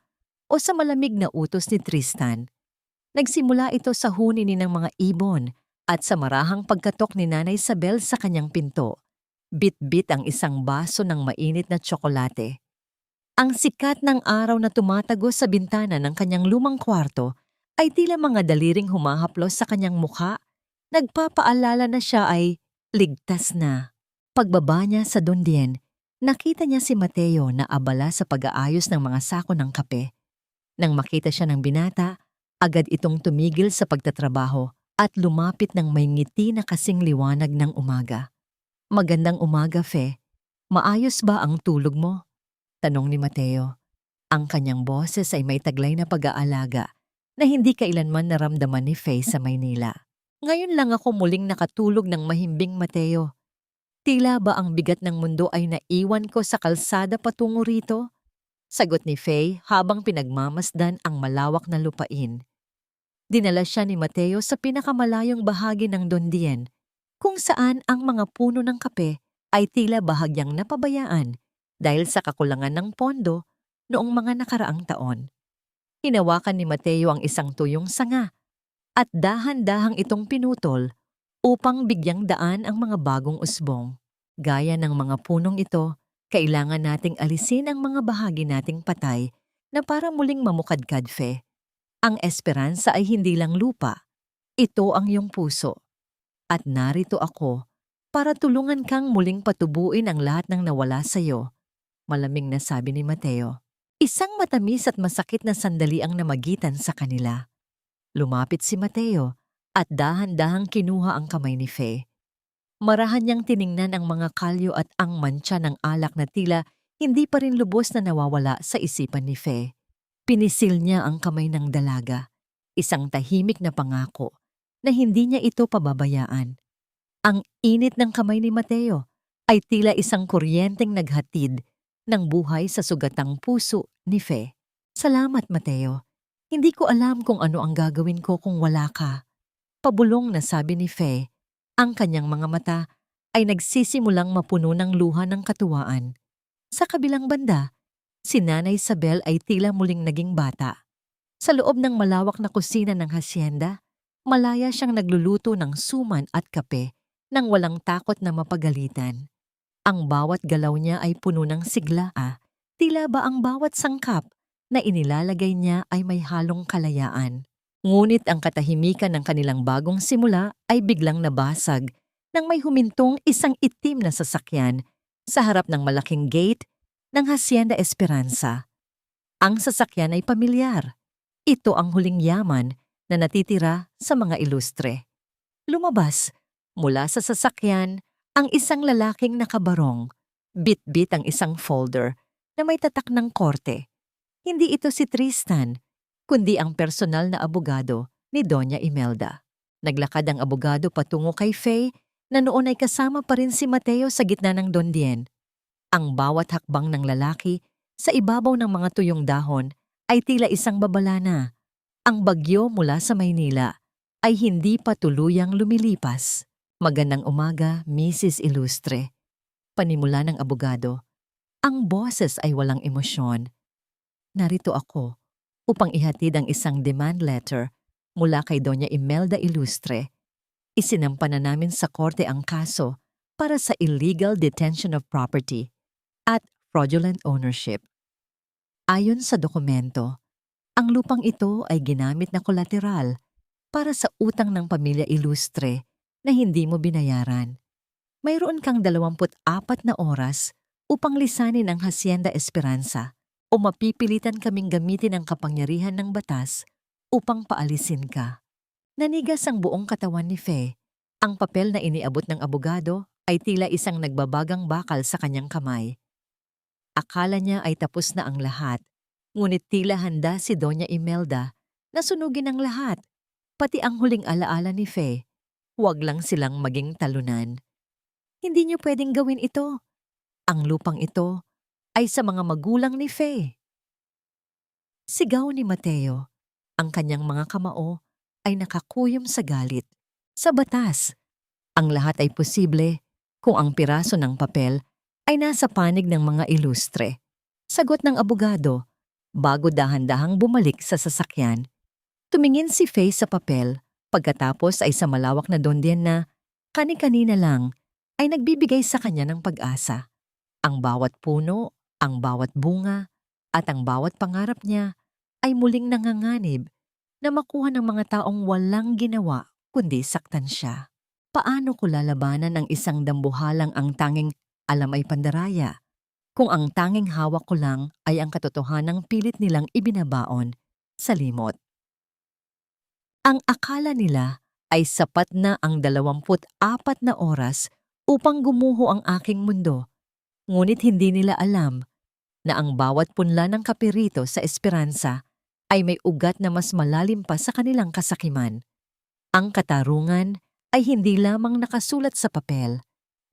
o sa malamig na utos ni Tristan. Nagsimula ito sa huninin ng mga ibon at sa marahang pagkatok ni Nanay Isabel sa kanyang pinto. Bit-bit ang isang baso ng mainit na tsokolate. Ang sikat ng araw na tumatagos sa bintana ng kanyang lumang kwarto ay tila mga daliring humahaplos sa kanyang mukha, nagpapaalala na siya ay ligtas na. Pagbaba niya sa Dondien, nakita niya si Mateo na abala sa pag-aayos ng mga sako ng kape. Nang makita siya ng binata, agad itong tumigil sa pagtatrabaho at lumapit ng may ngiti na kasing liwanag ng umaga. Magandang umaga, Fe. Maayos ba ang tulog mo? Tanong ni Mateo. Ang kanyang boses ay may taglay na pag-aalaga na hindi kailanman naramdaman ni Faye sa Maynila. Ngayon lang ako muling nakatulog ng mahimbing, Mateo. Tila ba ang bigat ng mundo ay naiwan ko sa kalsada patungo rito? Sagot ni Faye habang pinagmamasdan ang malawak na lupain. Dinala siya ni Mateo sa pinakamalayong bahagi ng Dondien, kung saan ang mga puno ng kape ay tila bahagyang napabayaan dahil sa kakulangan ng pondo noong mga nakaraang taon. Hinawakan ni Mateo ang isang tuyong sanga at dahan-dahang itong pinutol upang bigyang daan ang mga bagong usbong. Gaya ng mga punong ito, kailangan nating alisin ang mga bahagi nating patay na para muling mamukadkad, Fe. Ang esperansa ay hindi lang lupa. Ito ang iyong puso. At narito ako para tulungan kang muling patubuin ang lahat ng nawala sa iyo. Malamig na sabi ni Mateo. Isang matamis at masakit na sandali ang namagitan sa kanila. Lumapit si Mateo at dahan-dahang kinuha ang kamay ni Faye. Marahan niyang tiningnan ang mga kalyo at ang mantsa ng alak na tila hindi pa rin lubos na nawawala sa isipan ni Faye. Pinisil niya ang kamay ng dalaga, isang tahimik na pangako na hindi niya ito pababayaan. Ang init ng kamay ni Mateo ay tila isang kuryenteng naghatid ng buhay sa sugatang puso ni Faye. Salamat, Mateo. Hindi ko alam kung ano ang gagawin ko kung wala ka. Pabulong na sabi ni Faye. Ang kanyang mga mata ay nagsisimulang mapuno ng luha ng katuwaan. Sa kabilang banda, si Nanay Isabel ay tila muling naging bata. Sa loob ng malawak na kusina ng hasyenda, malaya siyang nagluluto ng suman at kape nang walang takot na mapagalitan. Ang bawat galaw niya ay puno ng sigla. Tila ba ang bawat sangkap na inilalagay niya ay may halong kalayaan. Ngunit ang katahimikan ng kanilang bagong simula ay biglang nabasag nang may humintong isang itim na sasakyan sa harap ng malaking gate ng Hacienda Esperanza. Ang sasakyan ay pamilyar. Ito ang huling yaman na natitira sa mga ilustre. Lumabas mula sa sasakyan ang isang lalaking nakabarong. Bit-bit ang isang folder na may tatak ng korte. Hindi ito si Tristan, kundi ang personal na abogado ni Doña Imelda. Naglakad ang abogado patungo kay Faye na noon ay kasama pa rin si Mateo sa gitna ng dondien. Ang bawat hakbang ng lalaki sa ibabaw ng mga tuyong dahon ay tila isang babala na. Ang bagyo mula sa Maynila ay hindi pa tuluyang lumilipas. Magandang umaga, Mrs. Ilustre. Panimula ng abogado. Ang boses ay walang emosyon. Narito ako upang ihatid ang isang demand letter mula kay Doña Imelda Ilustre. Isinampa na namin sa korte ang kaso para sa illegal detention of property at fraudulent ownership. Ayon sa dokumento, ang lupang ito ay ginamit na kolateral para sa utang ng pamilya Ilustre na hindi mo binayaran. Mayroon kang 24 na oras upang lisanin ang Hacienda Esperanza o mapipilitan kaming gamitin ang kapangyarihan ng batas upang paalisin ka. Nanigas ang buong katawan ni Faye. Ang papel na iniabot ng abogado ay tila isang nagbabagang bakal sa kanyang kamay. Akala niya ay tapos na ang lahat, ngunit tila handa si Doña Imelda na sunugin ang lahat, pati ang huling alaala ni Faye. Huwag lang silang maging talunan. Hindi niyo pwedeng gawin ito. Ang lupang ito ay sa mga magulang ni Faye. Sigaw ni Mateo. Ang kanyang mga kamao ay nakakuyom sa galit. Sa batas, ang lahat ay posible kung ang piraso ng papel ay nasa panig ng mga ilustre. Sagot ng abogado, bago dahan-dahang bumalik sa sasakyan. Tumingin si Faye sa papel, pagkatapos ay sa malawak na dondien na kani-kanina lang ay nagbibigay sa kanya ng pag-asa. Ang bawat puno, ang bawat bunga, at ang bawat pangarap niya ay muling nanganganib na makuha ng mga taong walang ginawa kundi saktan siya. Paano ko lalabanan ang isang dambuhalang ang tanging alam ay pandaraya, kung ang tanging hawak ko lang ay ang katotohanang pilit nilang ibinabaon sa limot? Ang akala nila ay sapat na ang 24 na oras upang gumuho ang aking mundo, ngunit hindi nila alam na ang bawat punla ng kapirito sa Esperanza ay may ugat na mas malalim pa sa kanilang kasakiman. Ang katarungan ay hindi lamang nakasulat sa papel.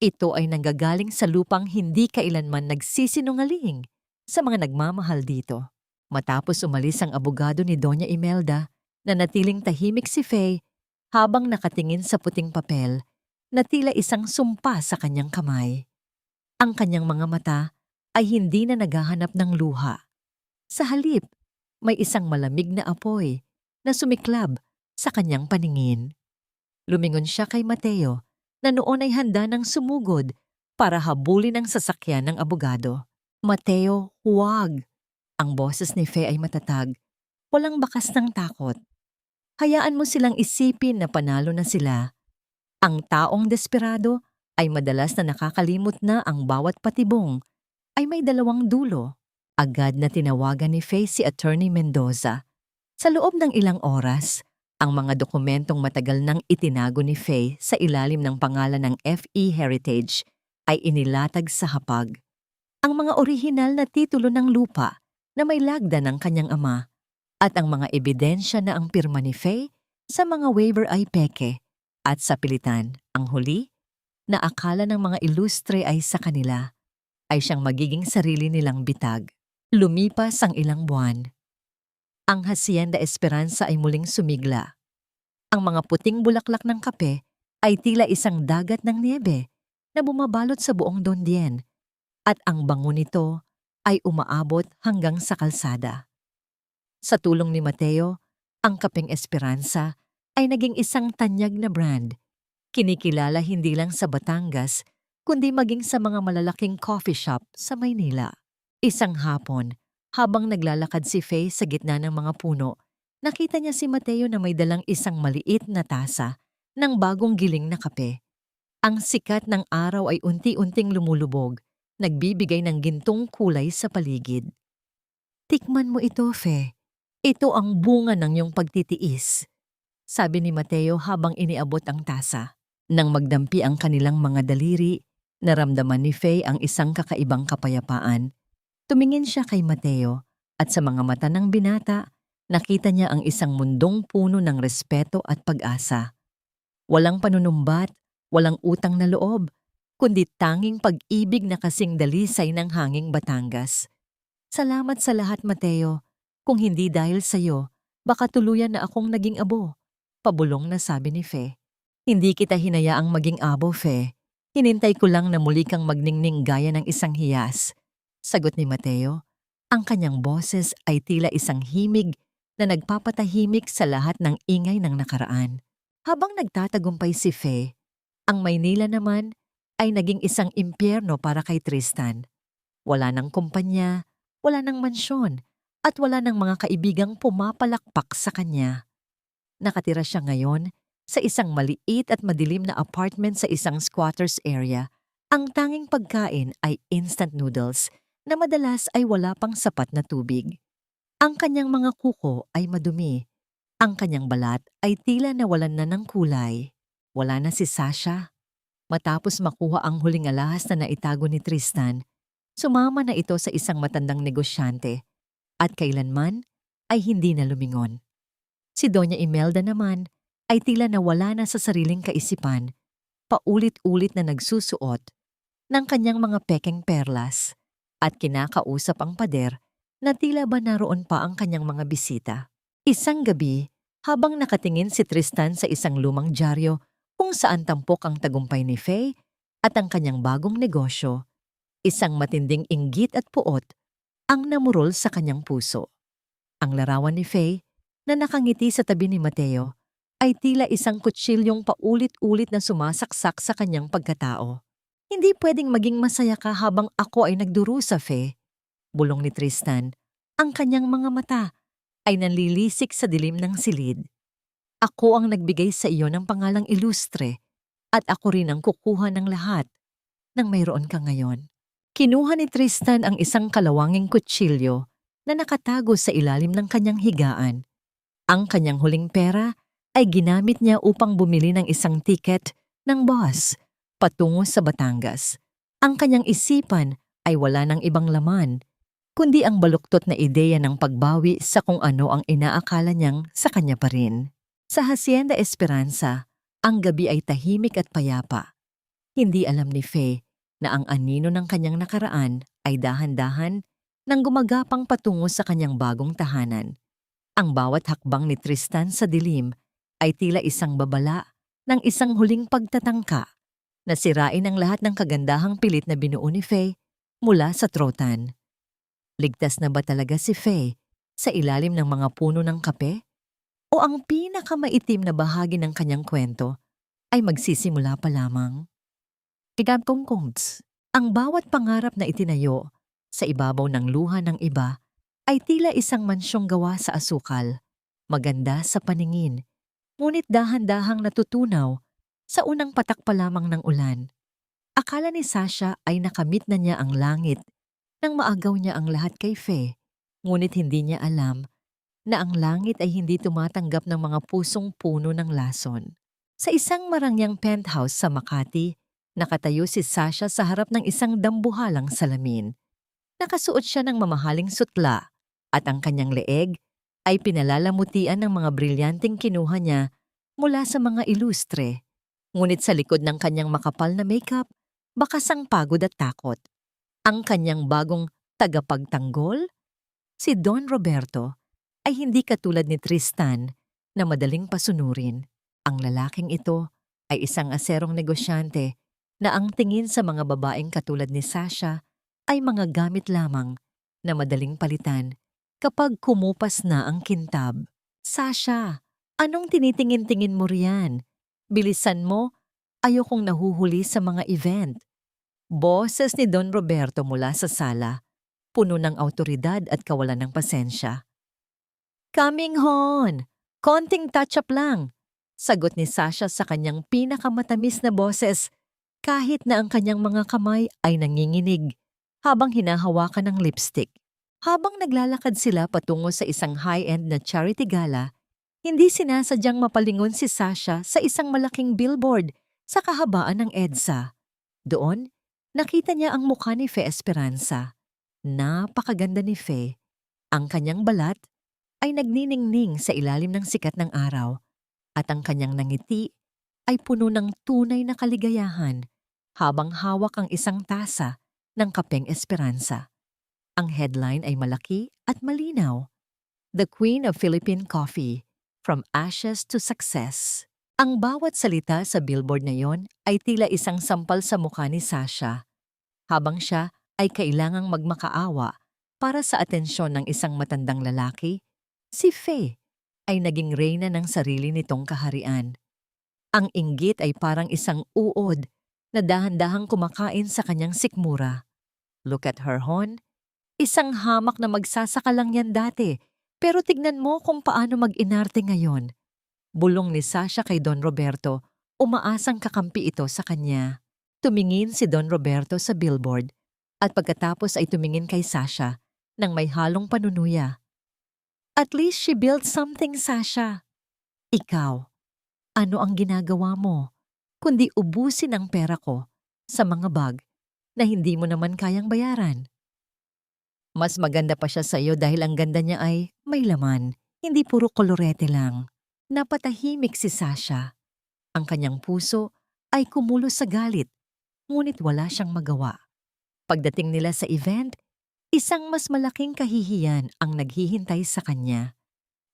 Ito ay nanggagaling sa lupang hindi kailanman nagsisinungaling sa mga nagmamahal dito. Matapos umalis ang abogado ni Doña Imelda, nanatiling tahimik si Faye habang nakatingin sa puting papel na tila isang sumpa sa kanyang kamay. Ang kanyang mga mata ay hindi na naghahanap ng luha. Sa halip, may isang malamig na apoy na sumiklab sa kanyang paningin. Lumingon siya kay Mateo na noon ay handa ng sumugod para habulin ang sasakyan ng abogado. Mateo, huwag! Ang boses ni Faye ay matatag, walang bakas ng takot. Hayaan mo silang isipin na panalo na sila. Ang taong desperado ay madalas na nakakalimot na ang bawat patibong ay may dalawang dulo. Agad na tinawagan ni Faye si Attorney Mendoza. Sa loob ng ilang oras, ang mga dokumentong matagal nang itinago ni Faye sa ilalim ng pangalan ng FE Heritage ay inilatag sa hapag. Ang mga orihinal na titulo ng lupa na may lagda ng kanyang ama at ang mga ebidensya na ang pirma ni Faye sa mga waiver ay peke at sa pilitan, ang huli, na akala ng mga ilustre ay sa kanila, ay siyang magiging sarili nilang bitag. Lumipas ang ilang buwan. Ang Hacienda Esperanza ay muling sumigla. Ang mga puting bulaklak ng kape ay tila isang dagat ng niebe na bumabalot sa buong Dondien at ang bango nito ay umaabot hanggang sa kalsada. Sa tulong ni Mateo, ang Kapeng Esperanza ay naging isang tanyag na brand. Kinikilala hindi lang sa Batangas, kundi maging sa mga malalaking coffee shop sa Maynila. Isang hapon, habang naglalakad si Faye sa gitna ng mga puno, nakita niya si Mateo na may dalang isang maliit na tasa ng bagong giling na kape. Ang sikat ng araw ay unti-unting lumulubog, nagbibigay ng gintong kulay sa paligid. "Tikman mo ito, Faye. Ito ang bunga ng iyong pagtitiis," sabi ni Mateo habang iniabot ang tasa. Nang magdampi ang kanilang mga daliri, naramdaman ni Faye ang isang kakaibang kapayapaan. Tumingin siya kay Mateo at sa mga mata ng binata, nakita niya ang isang mundong puno ng respeto at pag-asa. Walang panunumbat, walang utang na loob, kundi tanging pag-ibig na kasing dalisay ng hanging Batangas. "Salamat sa lahat, Mateo. Kung hindi dahil sa'yo, baka tuluyan na akong naging abo," pabulong na sabi ni Faye. "Hindi kita hinayaang maging abo, Faye. Hinintay ko lang na muli kang magningning gaya ng isang hiyas," sagot ni Mateo. Ang kanyang boses ay tila isang himig na nagpapatahimik sa lahat ng ingay ng nakaraan. Habang nagtatagumpay si Faye, ang Maynila naman ay naging isang impyerno para kay Tristan. Wala ng kumpanya, wala ng mansyon, at wala ng mga kaibigang pumapalakpak sa kanya. Nakatira siya ngayon sa isang maliit at madilim na apartment sa isang squatters area. Ang tanging pagkain ay instant noodles na madalas ay wala pang sapat na tubig. Ang kanyang mga kuko ay madumi. Ang kanyang balat ay tila nawalan na ng kulay. Wala na si Sasha. Matapos makuha ang huling alahas na naitago ni Tristan, sumama na ito sa isang matandang negosyante at kailanman ay hindi na lumingon. Si Doña Imelda naman ay tila nawala na sa sariling kaisipan, paulit-ulit na nagsusuot ng kanyang mga pekeng perlas at kinakausap ang pader na tila ba naroon pa ang kanyang mga bisita. Isang gabi, habang nakatingin si Tristan sa isang lumang dyaryo kung saan tampok ang tagumpay ni Faye at ang kanyang bagong negosyo, isang matinding inggit at puot ang namurol sa kanyang puso. Ang larawan ni Faye na nakangiti sa tabi ni Mateo ay tila isang kutsilyong paulit-ulit na sumasaksak sa kanyang pagkatao. "Hindi pwedeng maging masaya ka habang ako ay nagdurusa, Faye," bulong ni Tristan. Ang kanyang mga mata ay nanlilisik sa dilim ng silid. "Ako ang nagbigay sa iyo ng pangalang ilustre at ako rin ang kukuha ng lahat nang mayroon ka ngayon." Kinuha ni Tristan ang isang kalawanging kutsilyo na nakatago sa ilalim ng kanyang higaan. Ang kanyang huling pera ay ginamit niya upang bumili ng isang tiket ng bus patungo sa Batangas. Ang kanyang isipan ay wala ng ibang laman, kundi ang baluktot na ideya ng pagbawi sa kung ano ang inaakala niyang sa kanya pa rin. Sa Hacienda Esperanza, ang gabi ay tahimik at payapa. Hindi alam ni Faye na ang anino ng kanyang nakaraan ay dahan-dahan nang gumagapang patungo sa kanyang bagong tahanan. Ang bawat hakbang ni Tristan sa dilim ay tila isang babala ng isang huling pagtatangka na sirain ang lahat ng kagandahang pilit na binuo ni Faye mula sa trotan. Ligtas na ba talaga si Faye sa ilalim ng mga puno ng kape? O ang pinakamaitim na bahagi ng kanyang kwento ay magsisimula pa lamang? Kongkongs, ang bawat pangarap na itinayo sa ibabaw ng luha ng iba ay tila isang mansyong gawa sa asukal, maganda sa paningin, ngunit dahan-dahang natutunaw sa unang patak pa lamang ng ulan. Akala ni Sasha ay nakamit na niya ang langit nang maagaw niya ang lahat kay Faye, ngunit hindi niya alam na ang langit ay hindi tumatanggap ng mga pusong puno ng lason. Sa isang marangyang penthouse sa Makati, nakatayo si Sasha sa harap ng isang dambuhalang salamin. Nakasuot siya ng mamahaling sutla at ang kanyang leeg ay pinalalamutian ng mga brilyanteng kinuha niya mula sa mga ilustre. Ngunit sa likod ng kanyang makapal na makeup, bakas ang pagod at takot. Ang kanyang bagong tagapagtanggol? Si Don Roberto ay hindi katulad ni Tristan na madaling pasunurin. Ang lalaking ito ay isang aserong negosyante na ang tingin sa mga babaeng katulad ni Sasha ay mga gamit lamang na madaling palitan kapag kumupas na ang kintab. Sasha, anong tinitingin-tingin mo riyan? Bilisan mo, ayokong nahuhuli sa mga event. Boses ni Don Roberto mula sa sala, puno ng awtoridad at kawalan ng pasensya. Coming hon! Konting touch-up lang, sagot ni Sasha sa kanyang pinakamatamis na boses kahit na ang kanyang mga kamay ay nanginginig habang hinahawakan ng lipstick. Habang naglalakad sila patungo sa isang high-end na charity gala, hindi sinasadyang mapalingon si Sasha sa isang malaking billboard sa kahabaan ng EDSA. Doon, nakita niya ang mukha ni Fe Esperanza. Napakaganda ni Fe. Ang kanyang balat ay nagniningning sa ilalim ng sikat ng araw at ang kanyang nangiti ay puno ng tunay na kaligayahan habang hawak ang isang tasa ng kapeng Esperanza. Ang headline ay malaki at malinaw. The Queen of Philippine Coffee, From Ashes to Success. Ang bawat salita sa billboard na yon ay tila isang sampal sa mukha ni Sasha, habang siya ay kailangang magmakaawa para sa atensyon ng isang matandang lalaki. Si Fe ay naging reyna ng sarili nitong kaharian. Ang inggit ay parang isang uod na dahan-dahang kumakain sa kanyang sikmura. Look at her, hon. Isang hamak na magsasaka lang yan dati, pero tignan mo kung paano mag-inarte ngayon. Bulong ni Sasha kay Don Roberto, umaasang kakampi ito sa kanya. Tumingin si Don Roberto sa billboard at pagkatapos ay tumingin kay Sasha nang may halong panunuya. At least she built something, Sasha. Ikaw, ano ang ginagawa mo kundi ubusin ang pera ko sa mga bag na hindi mo naman kayang bayaran? Mas maganda pa siya sa iyo dahil ang ganda niya ay may laman, hindi puro kolorete lang. Napatahimik si Sasha. Ang kanyang puso ay kumulo sa galit, ngunit wala siyang magawa. Pagdating nila sa event, isang mas malaking kahihiyan ang naghihintay sa kanya.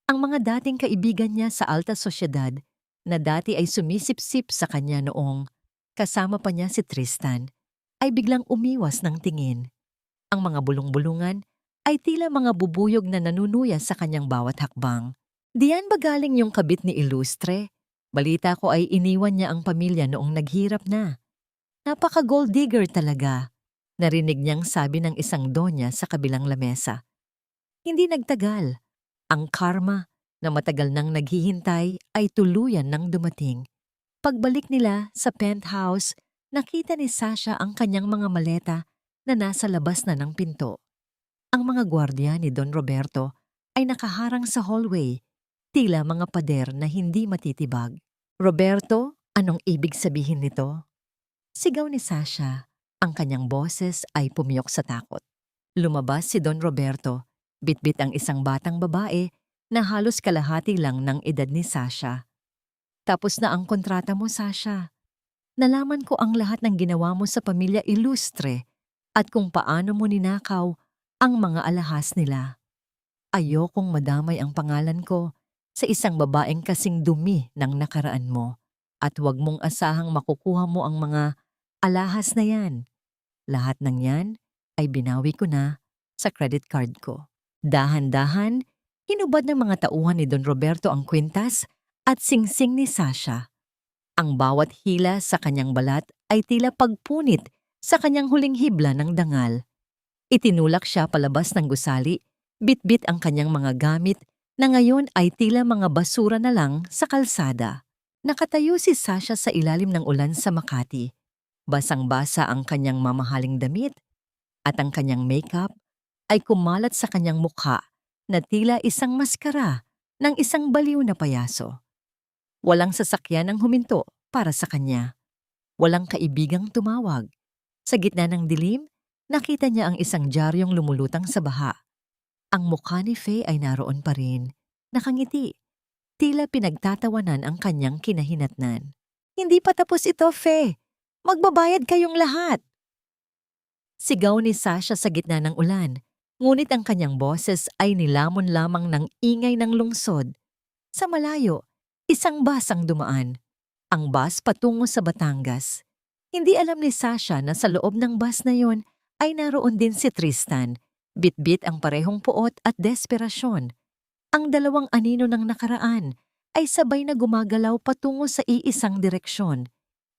Ang mga dating kaibigan niya sa alta sosyedad na dati ay sumisip-sip sa kanya noong kasama pa niya si Tristan, ay biglang umiwas ng tingin. Ang mga bulong-bulungan ay tila mga bubuyog na nanunuya sa kanyang bawat hakbang. Diyan ba galing yung kabit ni Ilustre? Balita ko ay iniwan niya ang pamilya noong naghirap na. Napaka-gold digger talaga, narinig niyang sabi ng isang donya sa kabilang lamesa. Hindi nagtagal. Ang karma na matagal nang naghihintay ay tuluyan nang dumating. Pagbalik nila sa penthouse, nakita ni Sasha ang kanyang mga maleta na nasa labas na ng pinto. Ang mga gwardiya ni Don Roberto ay nakaharang sa hallway, tila mga pader na hindi matitibag. Roberto, anong ibig sabihin nito? Sigaw ni Sasha. Ang kanyang boses ay pumiyok sa takot. Lumabas si Don Roberto, bitbit ang isang batang babae na halos kalahati lang ng edad ni Sasha. Tapos na ang kontrata mo, Sasha. Nalaman ko ang lahat ng ginawa mo sa pamilya Ilustre at kung paano mo ninakaw ang mga alahas nila. Ayokong madamay ang pangalan ko sa isang babaeng kasing dumi ng nakaraan mo at huwag mong asahang makukuha mo ang mga alahas na yan. Lahat ng yan ay binawi ko na sa credit card ko. Dahan-dahan, hinubad ng mga tauhan ni Don Roberto ang kwintas at singsing ni Sasha. Ang bawat hila sa kanyang balat ay tila pagpunit sa kanyang huling hibla ng dangal. Itinulak siya palabas ng gusali, bitbit ang kanyang mga gamit na ngayon ay tila mga basura na lang sa kalsada. Nakatayo si Sasha sa ilalim ng ulan sa Makati. Basang-basa ang kanyang mamahaling damit at ang kanyang makeup ay kumalat sa kanyang mukha na tila isang maskara ng isang baliw na payaso. Walang sasakyan ang huminto para sa kanya. Walang kaibigang tumawag. Sa gitna ng dilim, nakita niya ang isang diaryong lumulutang sa baha. Ang mukha ni Faye ay naroon pa rin, nakangiti. Tila pinagtatawanan ang kanyang kinahinatnan. Hindi pa tapos ito, Faye. Magbabayad kayong lahat. Sigaw ni Sasha sa gitna ng ulan. Ngunit ang kanyang boses ay nilamon lamang ng ingay ng lungsod. Sa malayo, isang bus ang dumaan. Ang bus patungo sa Batangas. Hindi alam ni Sasha na sa loob ng bus na yon ay naroon din si Tristan. Bitbit ang parehong puot at desperasyon. Ang dalawang anino ng nakaraan ay sabay na gumagalaw patungo sa iisang direksyon.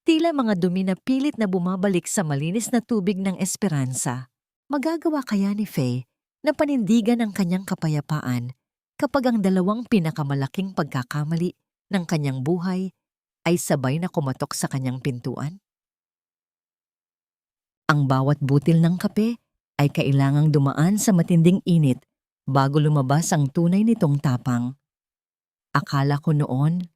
Tila mga dumi na pilit na bumabalik sa malinis na tubig ng esperansa. Magagawa kaya ni Faye na panindigan ang kanyang kapayapaan kapag ang dalawang pinakamalaking pagkakamali ng kanyang buhay ay sabay na kumatok sa kanyang pintuan? Ang bawat butil ng kape ay kailangang dumaan sa matinding init bago lumabas ang tunay nitong tapang. Akala ko noon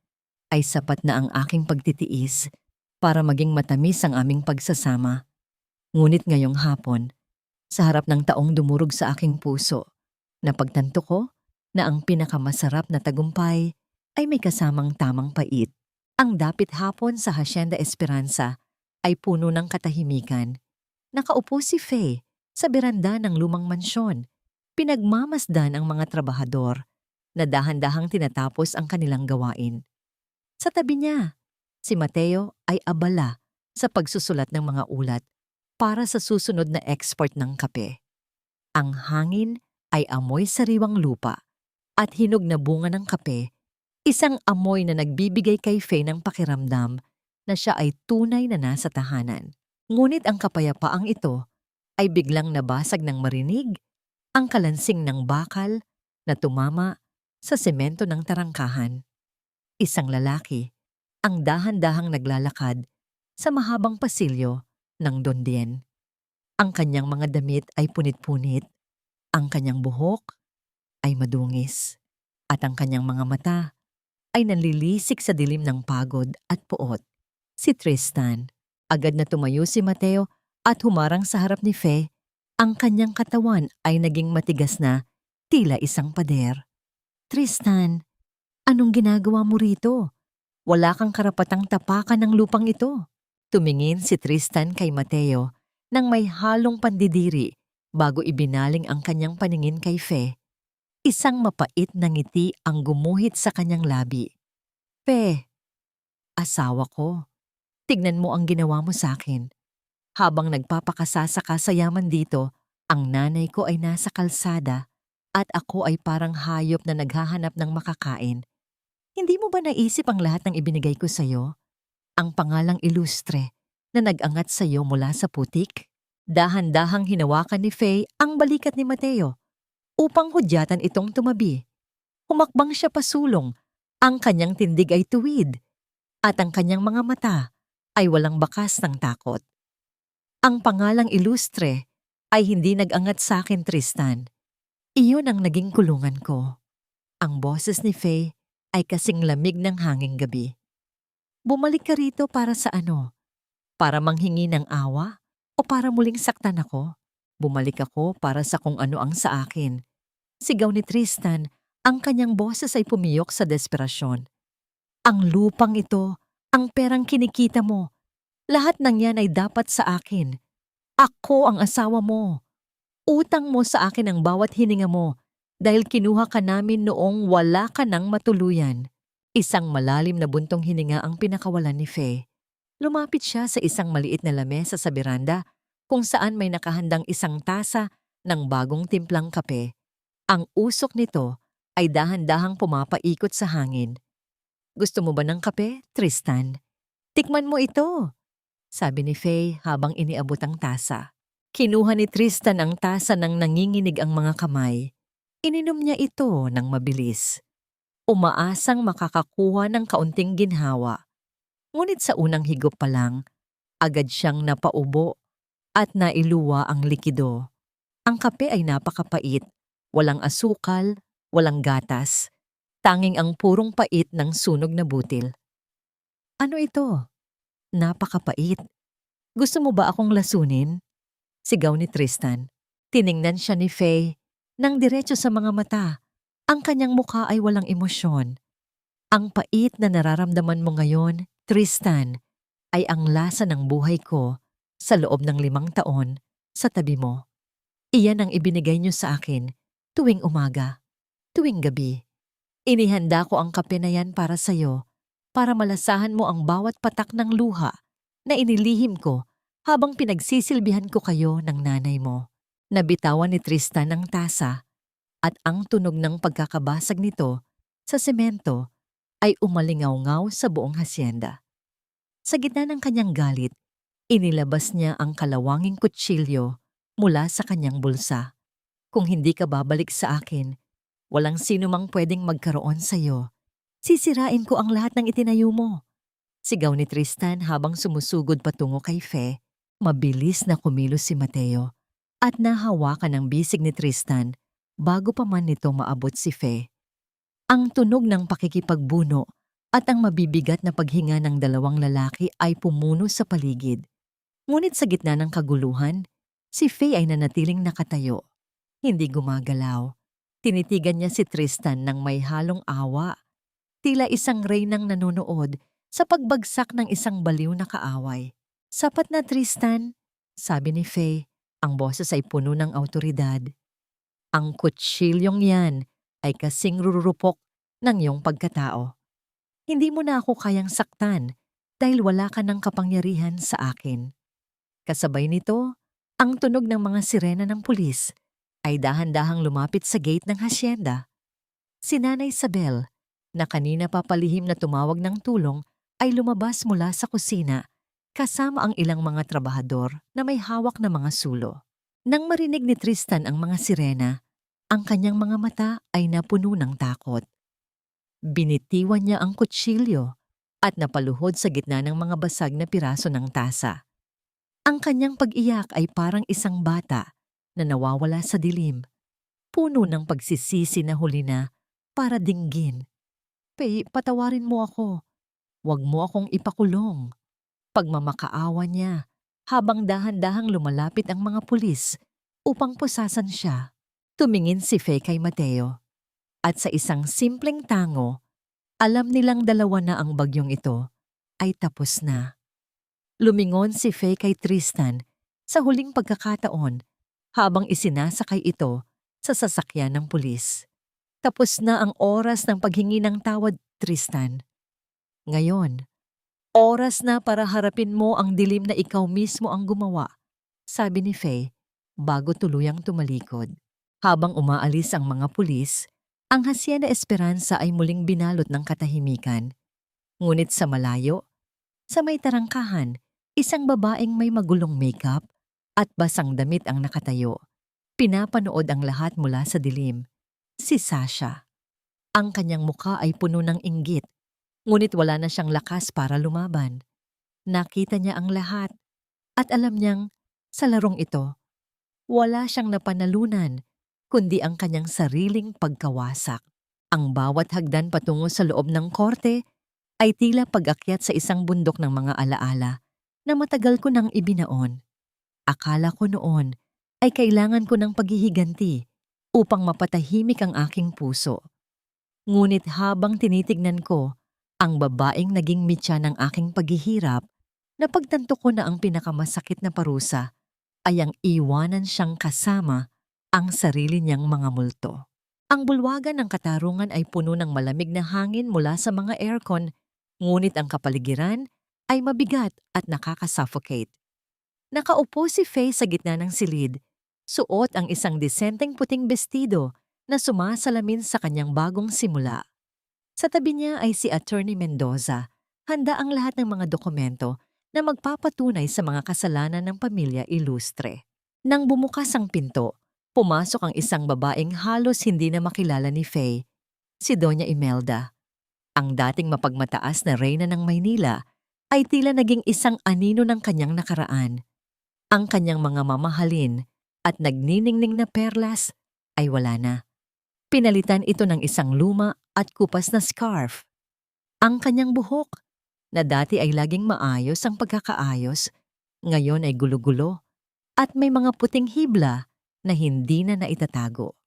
ay sapat na ang aking pagtitiis para maging matamis ang aming pagsasama. Ngunit ngayong hapon, sa harap ng taong dumurog sa aking puso, napagtanto ko na ang pinakamasarap na tagumpay ay may kasamang tamang pait. Ang dapit hapon sa Hacienda Esperanza ay puno ng katahimikan. Nakaupo si Faye sa beranda ng lumang mansyon. Pinagmamasdan ang mga trabahador na dahan-dahang tinatapos ang kanilang gawain. Sa tabi niya, si Mateo ay abala sa pagsusulat ng mga ulat para sa susunod na export ng kape. Ang hangin ay amoy sariwang lupa at hinog na bunga ng kape, isang amoy na nagbibigay kay Faye ng pakiramdam na siya ay tunay na nasa tahanan. Ngunit ang kapayapaang ito ay biglang nabasag ng marinig ang kalansing ng bakal na tumama sa semento ng tarangkahan. Isang lalaki ang dahan-dahang naglalakad sa mahabang pasilyo ng Dondien. Ang kanyang mga damit ay punit-punit, ang kanyang buhok ay madungis, at ang kanyang mga mata ay nanlilisik sa dilim ng pagod at puot. Si Tristan. Agad na tumayo si Mateo at humarang sa harap ni Faye. Ang kanyang katawan ay naging matigas na, tila isang pader. Tristan, anong ginagawa mo rito? Wala kang karapatang tapakan ng lupang ito. Tumingin si Tristan kay Mateo nang may halong pandidiri bago ibinaling ang kanyang paningin kay Faye. Isang mapait na ngiti ang gumuhit sa kanyang labi. Faye, asawa ko. Tignan mo ang ginawa mo sa akin. Habang nagpapakasasaka sa yaman dito, ang nanay ko ay nasa kalsada at ako ay parang hayop na naghahanap ng makakain. Hindi mo ba naisip ang lahat ng ibinigay ko sa'yo? Ang pangalang ilustre na nag-angat sa'yo mula sa putik? Dahan-dahang hinawakan ni Faye ang balikat ni Mateo upang hudyatan itong tumabi. Humakbang siya pasulong, ang kanyang tindig ay tuwid at ang kanyang mga mata ay walang bakas ng takot. Ang pangalang ilustre ay hindi nag-angat sa akin, Tristan. Iyon ang naging kulungan ko. Ang boses ni Faye ay kasing lamig ng hanging gabi. Bumalik ka rito para sa ano? Para manghingi ng awa? O para muling saktan ako? Bumalik ako para sa kung ano ang sa akin. Sigaw ni Tristan, ang kanyang boses ay pumiyok sa desperasyon. Ang lupang ito, ang perang kinikita mo, lahat ng yan ay dapat sa akin. Ako ang asawa mo. Utang mo sa akin ang bawat hininga mo dahil kinuha ka namin noong wala ka nang matuluyan. Isang malalim na buntong hininga ang pinakawalan ni Faye. Lumapit siya sa isang maliit na lamesa sa beranda kung saan may nakahandang isang tasa ng bagong timplang kape. Ang usok nito ay dahan-dahang pumapaikot sa hangin. Gusto mo ba ng kape, Tristan? Tikman mo ito, sabi ni Faye habang iniabot ang tasa. Kinuha ni Tristan ang tasa nang nanginginig ang mga kamay. Ininom niya ito ng mabilis. Umaasang makakakuha ng kaunting ginhawa. Ngunit sa unang higop pa lang, agad siyang napaubo at nailuwa ang likido. Ang kape ay napakapait, walang asukal, walang gatas. Tanging ang purong pait ng sunog na butil. Ano ito? Napakapait. Gusto mo ba akong lasunin? Sigaw ni Tristan. Tiningnan siya ni Faye nang diretso sa mga mata. Ang kanyang mukha ay walang emosyon. Ang pait na nararamdaman mo ngayon, Tristan, ay ang lasa ng buhay ko sa loob ng 5 taon sa tabi mo. Iyan ang ibinigay niyo sa akin tuwing umaga, tuwing gabi. Inihanda ko ang kape na yan para sa'yo, para malasahan mo ang bawat patak ng luha na inilihim ko habang pinagsisilbihan ko kayo ng nanay mo. Nabitawan ni Tristan ang tasa at ang tunog ng pagkakabasag nito sa semento ay umalingaw-ngaw sa buong hasyenda. Sa gitna ng kanyang galit, inilabas niya ang kalawanging kutsilyo mula sa kanyang bulsa. Kung hindi ka babalik sa akin, walang sino mang pwedeng magkaroon sa'yo. Sisirain ko ang lahat ng itinayo mo. Sigaw ni Tristan habang sumusugod patungo kay Fe. Mabilis na kumilos si Mateo at nahawakan ang bisig ni Tristan bago pa man nito maabot si Fe. Ang tunog ng pakikipagbuno at ang mabibigat na paghinga ng dalawang lalaki ay pumuno sa paligid. Ngunit sa gitna ng kaguluhan, si Fe ay nanatiling nakatayo. Hindi gumagalaw. Tinitigan niya si Tristan ng may halong awa. Tila isang reynang nanonood sa pagbagsak ng isang baliw na kaaway. Sapat na, Tristan, sabi ni Fe. Ang boses ay puno ng awtoridad. Ang kutsilyong yan ay kasing rurupok ng iyong pagkatao. Hindi mo na ako kayang saktan dahil wala ka ng kapangyarihan sa akin. Kasabay nito, ang tunog ng mga sirena ng pulis ay dahan-dahang lumapit sa gate ng hasyenda. Si Nanay Isabel, na kanina papalihim na tumawag ng tulong, ay lumabas mula sa kusina kasama ang ilang mga trabahador na may hawak na mga sulo. Nang marinig ni Tristan ang mga sirena, ang kanyang mga mata ay napuno ng takot. Binitiwan niya ang kutsilyo at napaluhod sa gitna ng mga basag na piraso ng tasa. Ang kanyang pag-iyak ay parang isang bata na nawawala sa dilim, puno ng pagsisisi na huli na para dinggin. Fe, patawarin mo ako. Huwag mo akong ipakulong. Pagmamakaawa niya habang dahan-dahang lumalapit ang mga pulis upang pusasan siya. Tumingin si Fe kay Mateo at sa isang simpleng tango, alam nilang dalawa na ang bagyong ito ay tapos na. Lumingon si Fe kay Tristan sa huling pagkakataon habang isinasakay ito sa sasakyan ng pulis. Tapos na ang oras ng paghingi ng tawad, Tristan. Ngayon, oras na para harapin mo ang dilim na ikaw mismo ang gumawa, sabi ni Fe bago tuluyang tumalikod. Habang umaalis ang mga pulis, ang Hacienda Esperanza ay muling binalot ng katahimikan. Ngunit sa malayo, sa may tarangkahan, isang babaeng may magulong makeup at basang damit ang nakatayo. Pinapanood ang lahat mula sa dilim. Si Sasha. Ang kanyang muka ay puno ng inggit, ngunit wala na siyang lakas para lumaban. Nakita niya ang lahat at alam niyang sa larong ito, wala siyang napanalunan kundi ang kanyang sariling pagkawasak. Ang bawat hagdan patungo sa loob ng korte ay tila pag-akyat sa isang bundok ng mga alaala na matagal ko nang ibinaon. Akala ko noon ay kailangan ko ng paghihiganti upang mapatahimik ang aking puso. Ngunit habang tinitignan ko ang babaeng naging mitya ng aking paghihirap, napagtanto ko na ang pinakamasakit na parusa ay ang iwanan siyang kasama ang sarili niyang mga multo. Ang bulwagan ng katarungan ay puno ng malamig na hangin mula sa mga aircon, ngunit ang kapaligiran ay mabigat at nakakasuffocate. Nakaupo si Fe sa gitna ng silid, suot ang isang disenteng puting bestido na sumasalamin sa kanyang bagong simula. Sa tabi niya ay si Attorney Mendoza, handa ang lahat ng mga dokumento na magpapatunay sa mga kasalanan ng pamilya Ilustre. Nang bumukas ang pinto, pumasok ang isang babaeng halos hindi na makilala ni Fe, si Doña Imelda. Ang dating mapagmataas na reyna ng Maynila ay tila naging isang anino ng kanyang nakaraan. Ang kanyang mga mamahalin at nagniningning na perlas ay wala na. Pinalitan ito ng isang luma at kupas na scarf. Ang kanyang buhok, na dati ay laging maayos ang pagkakaayos, ngayon ay gulo-gulo at may mga puting hibla na hindi na naitatago.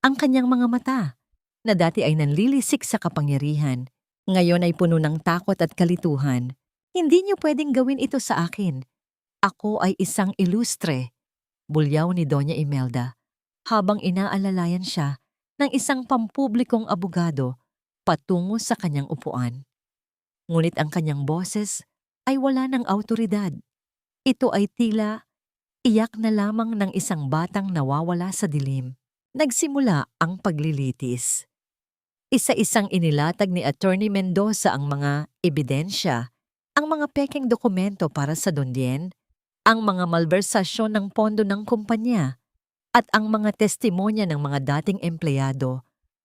Ang kanyang mga mata, na dati ay nanlilisik sa kapangyarihan, ngayon ay puno ng takot at kalituhan. Hindi niyo pwedeng gawin ito sa akin. Ako ay isang ilustre. Bulyaw ni Doña Imelda habang inaalalayan siya ng isang pampublikong abogado patungo sa kanyang upuan. Ngunit ang kanyang boses ay wala ng awtoridad. Ito ay tila iyak na lamang ng isang batang nawawala sa dilim. Nagsimula ang paglilitis. Isa-isang inilatag ni Attorney Mendoza ang mga ebidensya, ang mga pekeng dokumento para sa Dondien, ang mga malbersasyon ng pondo ng kumpanya, at ang mga testimonya ng mga dating empleyado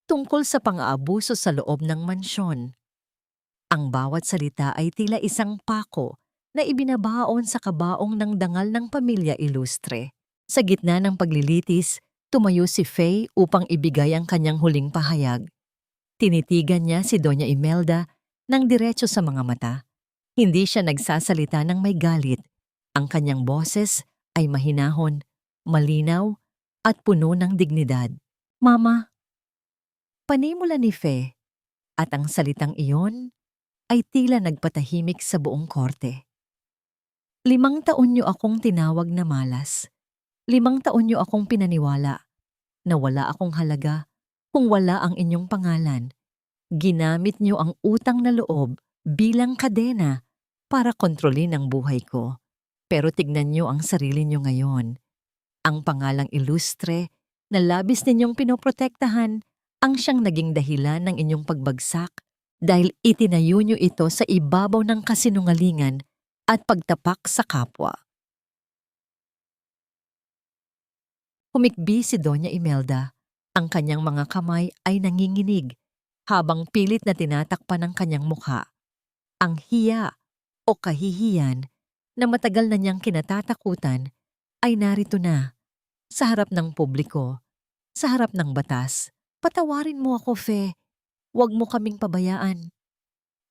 tungkol sa pang-aabuso sa loob ng mansyon. Ang bawat salita ay tila isang pako na ibinabaon sa kabaong ng dangal ng pamilya ilustre. Sa gitna ng paglilitis, tumayo si Faye upang ibigay ang kanyang huling pahayag. Tinitigan niya si Doña Imelda ng diretso sa mga mata. Hindi siya nagsasalita ng may galit. Ang kanyang boses ay mahinahon, malinaw, at puno ng dignidad. Mama, panimula ni Faye, at ang salitang iyon ay tila nagpatahimik sa buong korte. 5 taon niyo akong tinawag na malas. 5 taon niyo akong pinaniwala na wala akong halaga kung wala ang inyong pangalan. Ginamit niyo ang utang na loob bilang kadena para kontrolin ang buhay ko. Pero tignan niyo ang sarili niyo ngayon. Ang pangalang ilustre na labis ninyong pinoprotektahan ang siyang naging dahilan ng inyong pagbagsak dahil itinayo niyo ito sa ibabaw ng kasinungalingan at pagtapak sa kapwa. Humikbi si Doña Imelda. Ang kanyang mga kamay ay nanginginig habang pilit na tinatakpan ng kanyang mukha. Ang hiya o kahihiyan na matagal na niyang kinatatakutan ay narito na, sa harap ng publiko, sa harap ng batas. Patawarin mo ako, Fe. Huwag mo kaming pabayaan.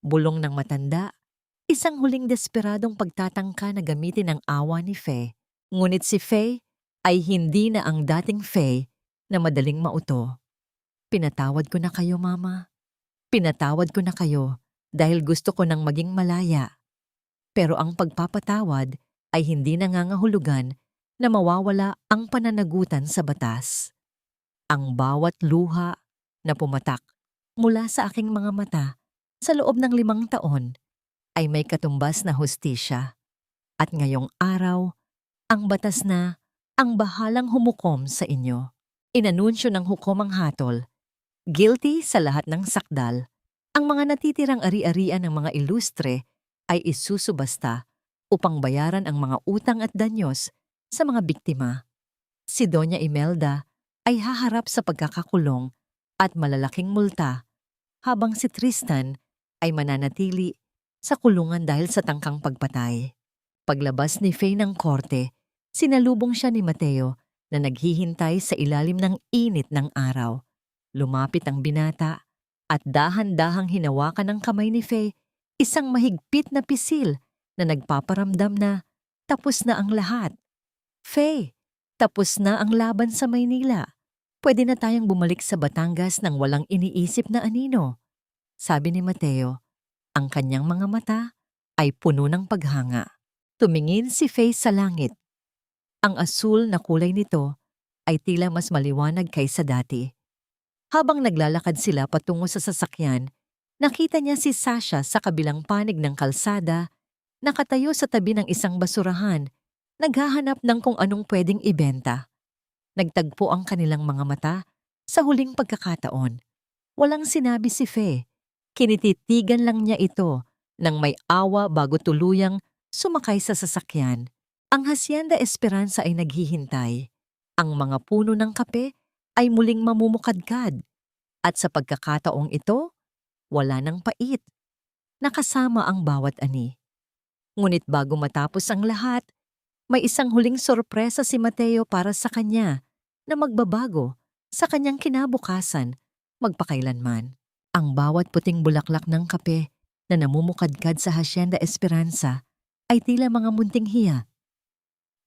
Bulong ng matanda, isang huling desperadong pagtatangka na gamitin ang awa ni Fe. Ngunit si Fe ay hindi na ang dating Fe na madaling mauto. Pinatawad ko na kayo, Mama. Pinatawad ko na kayo dahil gusto ko nang maging malaya. Pero ang pagpapatawad ay hindi nangangahulugan na mawawala ang pananagutan sa batas. Ang bawat luha na pumatak mula sa aking mga mata sa loob ng 5 taon ay may katumbas na hustisya. At ngayong araw, ang batas na ang bahalang humukom sa inyo. Inanunsyo ng hukom ang hatol. Guilty sa lahat ng sakdal. Ang mga natitirang ari-arian ng mga ilustre ay isusubasta upang bayaran ang mga utang at danyos sa mga biktima. Si Doña Imelda ay haharap sa pagkakakulong at malalaking multa, habang si Tristan ay mananatili sa kulungan dahil sa tangkang pagpatay. Paglabas ni Faye ng korte, sinalubong siya ni Mateo na naghihintay sa ilalim ng init ng araw. Lumapit ang binata at dahan-dahang hinawakan ng kamay ni Faye isang mahigpit na pisil na nagpaparamdam na tapos na ang lahat. Faye, tapos na ang laban sa Maynila. Pwede na tayong bumalik sa Batangas nang walang iniisip na anino. Sabi ni Mateo, ang kanyang mga mata ay puno ng paghanga. Tumingin si Faye sa langit. Ang asul na kulay nito ay tila mas maliwanag kaysa dati. Habang naglalakad sila patungo sa sasakyan, nakita niya si Sasha sa kabilang panig ng kalsada, nakatayo sa tabi ng isang basurahan, naghahanap ng kung anong pwedeng ibenta. Nagtagpo ang kanilang mga mata sa huling pagkakataon. Walang sinabi si Faye. Kinititigan lang niya ito nang may awa bago tuluyang sumakay sa sasakyan. Ang Hacienda Esperanza ay naghihintay. Ang mga puno ng kape ay muling mamumukadkad. At sa pagkakataong ito, wala nang pait. Nakasama ang bawat ani. Ngunit bago matapos ang lahat, may isang huling sorpresa si Mateo para sa kanya na magbabago sa kanyang kinabukasan magpakailanman. Ang bawat puting bulaklak ng kape na namumukadkad sa Hacienda Esperanza ay tila mga munting hiya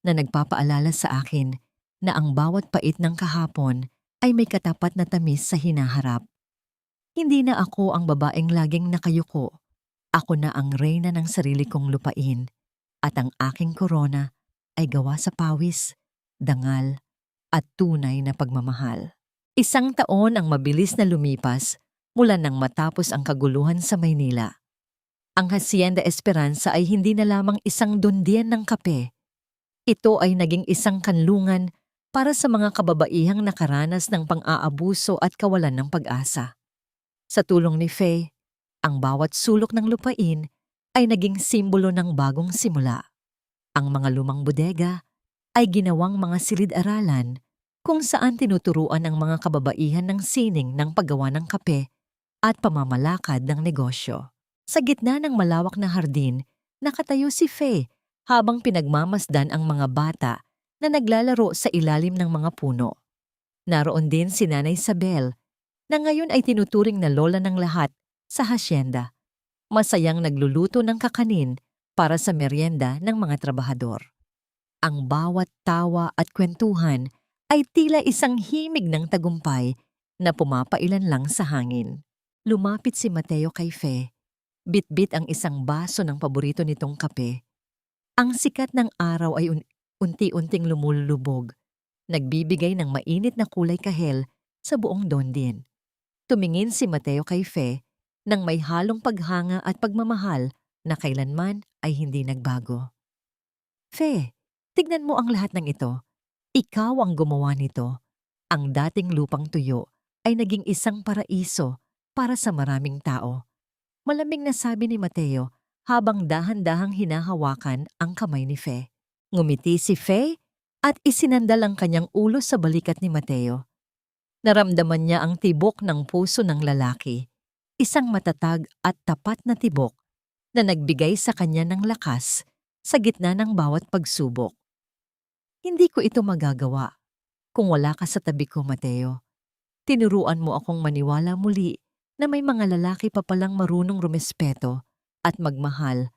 na nagpapaalala sa akin na ang bawat pait ng kahapon ay may katapat na tamis sa hinaharap. Hindi na ako ang babaeng laging nakayuko. Ako na ang reyna ng sarili kong lupain at ang aking korona ay gawa sa pawis dangal, at tunay na pagmamahal. 1 taon ang mabilis na lumipas mula nang matapos ang kaguluhan sa Maynila. Ang Hacienda Esperanza ay hindi na lamang isang dundian ng kape. Ito ay naging isang kanlungan para sa mga kababaihang nakaranas ng pang-aabuso at kawalan ng pag-asa. Sa tulong ni Faye, ang bawat sulok ng lupain ay naging simbolo ng bagong simula. Ang mga lumang bodega ay ginawang mga silid-aralan kung saan tinuturuan ang mga kababaihan ng sining ng paggawa ng kape at pamamalakad ng negosyo. Sa gitna ng malawak na hardin, nakatayo si Faye habang pinagmamasdan ang mga bata na naglalaro sa ilalim ng mga puno. Naroon din si Nanay Isabel, na ngayon ay tinuturing na lola ng lahat sa hasyenda. Masayang nagluluto ng kakanin para sa merienda ng mga trabahador. Ang bawat tawa at kwentuhan ay tila isang himig ng tagumpay na pumapailan lang sa hangin. Lumapit si Mateo kay Faye. Bitbit ang isang baso ng paborito nitong kape. Ang sikat ng araw ay unti-unting lumulubog, nagbibigay ng mainit na kulay kahel sa buong Dondin. Tumingin si Mateo kay Faye nang may halong paghanga at pagmamahal na kailanman ay hindi nagbago. Faye, tignan mo ang lahat ng ito. Ikaw ang gumawa nito. Ang dating lupang tuyo ay naging isang paraiso para sa maraming tao. Malamig na sabi ni Mateo habang dahan-dahang hinahawakan ang kamay ni Faye. Ngumiti si Faye at isinandal ang kanyang ulo sa balikat ni Mateo. Naramdaman niya ang tibok ng puso ng lalaki, isang matatag at tapat na tibok na nagbigay sa kanya ng lakas sa gitna ng bawat pagsubok. Hindi ko ito magagawa kung wala ka sa tabi ko, Mateo. Tinuruan mo akong maniwala muli na may mga lalaki pa palang marunong rumespeto at magmahal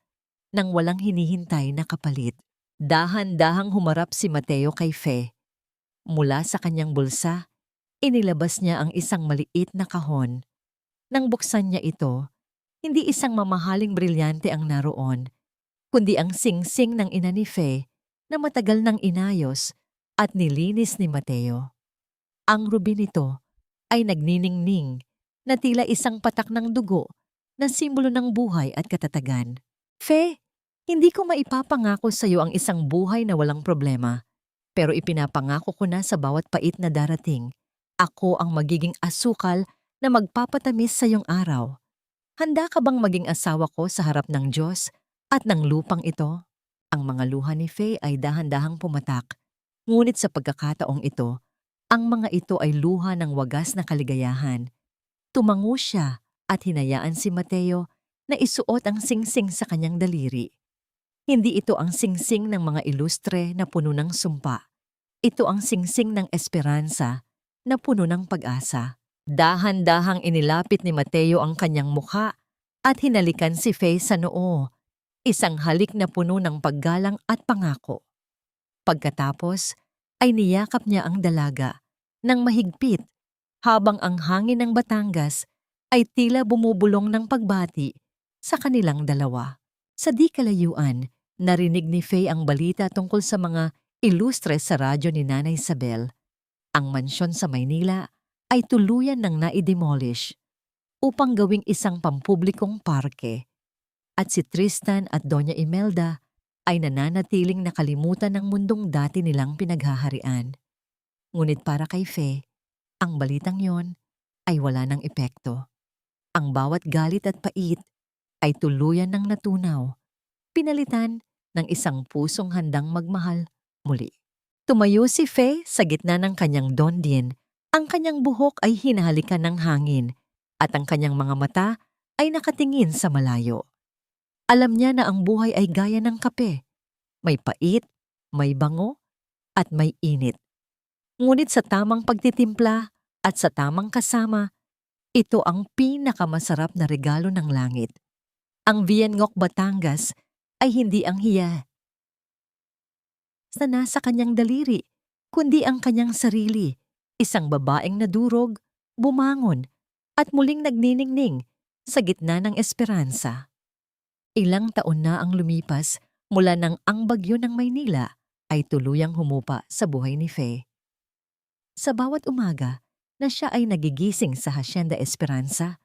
nang walang hinihintay na kapalit. Dahan-dahang humarap si Mateo kay Faye. Mula sa kanyang bulsa, inilabas niya ang isang maliit na kahon. Nang buksan niya ito, hindi isang mamahaling brilyante ang naroon, kundi ang singsing ng ina ni Faye na matagal nang inayos at nilinis ni Mateo. Ang rubi nito ay nagniningning na tila isang patak ng dugo na simbolo ng buhay at katatagan. Faye, hindi ko maipapangako sa iyo ang isang buhay na walang problema, pero ipinapangako ko na sa bawat pait na darating, ako ang magiging asukal na magpapatamis sa iyong araw. Handa ka bang maging asawa ko sa harap ng Diyos at ng lupang ito? Ang mga luha ni Faye ay dahan-dahang pumatak, ngunit sa pagkakataong ito, ang mga ito ay luha ng wagas na kaligayahan. Tumango siya at hinayaan si Mateo na isuot ang singsing sa kanyang daliri. Hindi ito ang singsing ng mga ilustre na puno ng sumpa. Ito ang singsing ng esperansa na puno ng pag-asa. Dahan-dahang inilapit ni Mateo ang kanyang mukha at hinalikan si Faye sa noo, isang halik na puno ng paggalang at pangako. Pagkatapos ay niyakap niya ang dalaga ng mahigpit habang ang hangin ng Batangas ay tila bumubulong ng pagbati sa kanilang dalawa. Sa di kalayuan, narinig ni Faye ang balita tungkol sa mga ilustre sa radyo ni Nanay Isabel. Ang mansyon sa Maynila ay tuluyan ng naidemolish upang gawing isang pampublikong parke. At si Tristan at Doña Imelda ay nananatiling nakalimutan ng mundong dati nilang pinaghaharian. Ngunit para kay Faye, ang balitang yon ay wala ng epekto. Ang bawat galit at pait ay tuluyan ng natunaw, pinalitan ng isang pusong handang magmahal muli. Tumayo si Faye sa gitna ng kanyang dondin, ang kanyang buhok ay hinahalikan ng hangin at ang kanyang mga mata ay nakatingin sa malayo. Alam niya na ang buhay ay gaya ng kape, may pait, may bango, at may init. Ngunit sa tamang pagtitimpla at sa tamang kasama, ito ang pinakamasarap na regalo ng langit. Ang Viengok Batangas ay hindi ang hiya na nasa kanyang daliri, kundi ang kanyang sarili, isang babaeng nadurog, bumangon, at muling nagniningning sa gitna ng esperansa. Ilang taon na ang lumipas mula nang ang bagyo ng Maynila ay tuluyang humupa sa buhay ni Faye. Sa bawat umaga na siya ay nagigising sa Hacienda Esperanza,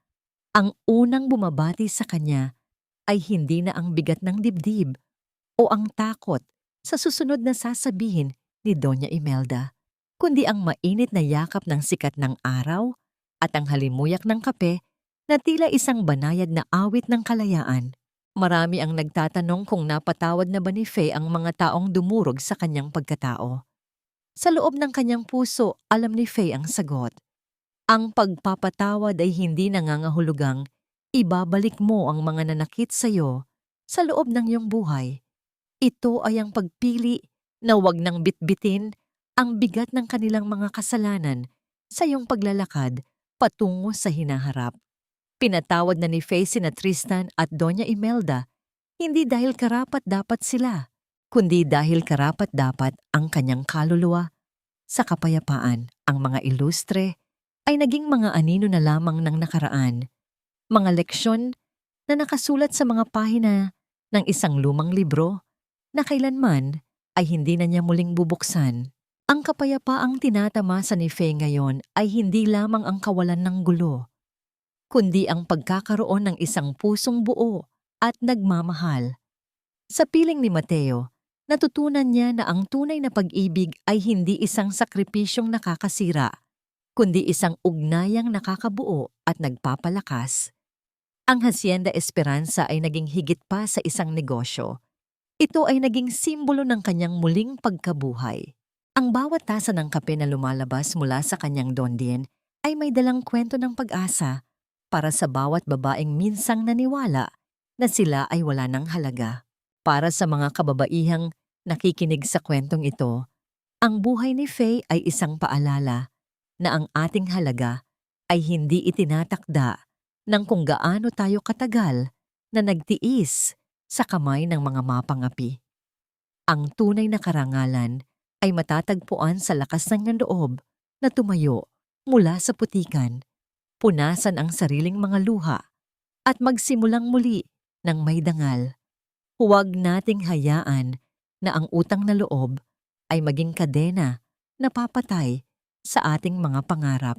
ang unang bumabati sa kanya ay hindi na ang bigat ng dibdib o ang takot sa susunod na sasabihin ni Doña Imelda, kundi ang mainit na yakap ng sikat ng araw at ang halimuyak ng kape na tila isang banayad na awit ng kalayaan. Marami ang nagtatanong kung napatawad na ba ni Faye ang mga taong dumurog sa kanyang pagkatao. Sa loob ng kanyang puso, alam ni Faye ang sagot. Ang pagpapatawad ay hindi nangangahulugang ibabalik mo ang mga nanakit sa iyo sa loob ng iyong buhay. Ito ay ang pagpili na huwag nang bitbitin ang bigat ng kanilang mga kasalanan sa iyong paglalakad patungo sa hinaharap. Pinatawad na ni Faye sina Tristan at Doña Imelda, hindi dahil karapat-dapat sila, kundi dahil karapat-dapat ang kanyang kaluluwa. Sa kapayapaan, ang mga ilustre ay naging mga anino na lamang ng nakaraan, mga leksyon na nakasulat sa mga pahina ng isang lumang libro na kailanman ay hindi na niya muling bubuksan. Ang kapayapaang tinatamasa ni Faye ngayon ay hindi lamang ang kawalan ng gulo, kundi ang pagkakaroon ng isang pusong buo at nagmamahal. Sa piling ni Mateo, natutunan niya na ang tunay na pag-ibig ay hindi isang sakripisyong nakakasira, kundi isang ugnayang nakakabuo at nagpapalakas. Ang Hacienda Esperanza ay naging higit pa sa isang negosyo. Ito ay naging simbolo ng kanyang muling pagkabuhay. Ang bawat tasa ng kape na lumalabas mula sa kanyang dondien ay may dalang kwento ng pag-asa para sa bawat babaeng minsang naniwala na sila ay wala ng halaga. Para sa mga kababaihang nakikinig sa kwentong ito, ang buhay ni Faye ay isang paalala na ang ating halaga ay hindi itinatakda ng kung gaano tayo katagal na nagtiis sa kamay ng mga mapangapi. Ang tunay na karangalan ay matatagpuan sa lakas ng loob na tumayo mula sa putikan, punasan ang sariling mga luha, at magsimulang muli ng may dangal. Huwag nating hayaan na ang utang na loob ay maging kadena na papatay sa ating mga pangarap.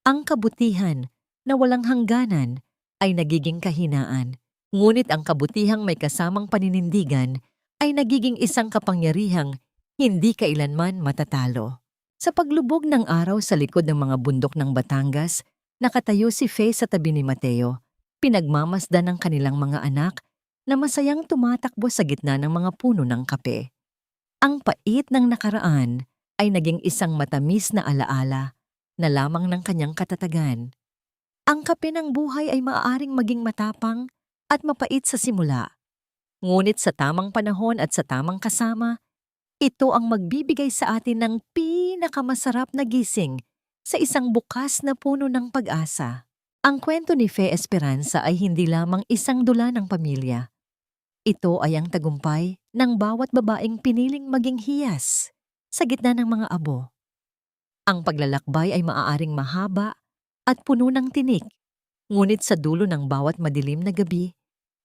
Ang kabutihan na walang hangganan ay nagiging kahinaan, ngunit ang kabutihang may kasamang paninindigan ay nagiging isang kapangyarihang hindi kailanman matatalo. Sa paglubog ng araw sa likod ng mga bundok ng Batangas, nakatayo si Faye sa tabi ni Mateo, pinagmamasdan ng kanilang mga anak na masayang tumatakbo sa gitna ng mga puno ng kape. Ang pait ng nakaraan ay naging isang matamis na alaala na lamang ng kanyang katatagan. Ang kape ng buhay ay maaaring maging matapang at mapait sa simula. Ngunit sa tamang panahon at sa tamang kasama, ito ang magbibigay sa atin ng pinakamasarap na gising sa isang bukas na puno ng pag-asa. Ang kwento ni Faye Esperanza ay hindi lamang isang dula ng pamilya. Ito ay ang tagumpay ng bawat babaeng piniling maging hiyas sa gitna ng mga abo. Ang paglalakbay ay maaaring mahaba at puno ng tinik, ngunit sa dulo ng bawat madilim na gabi,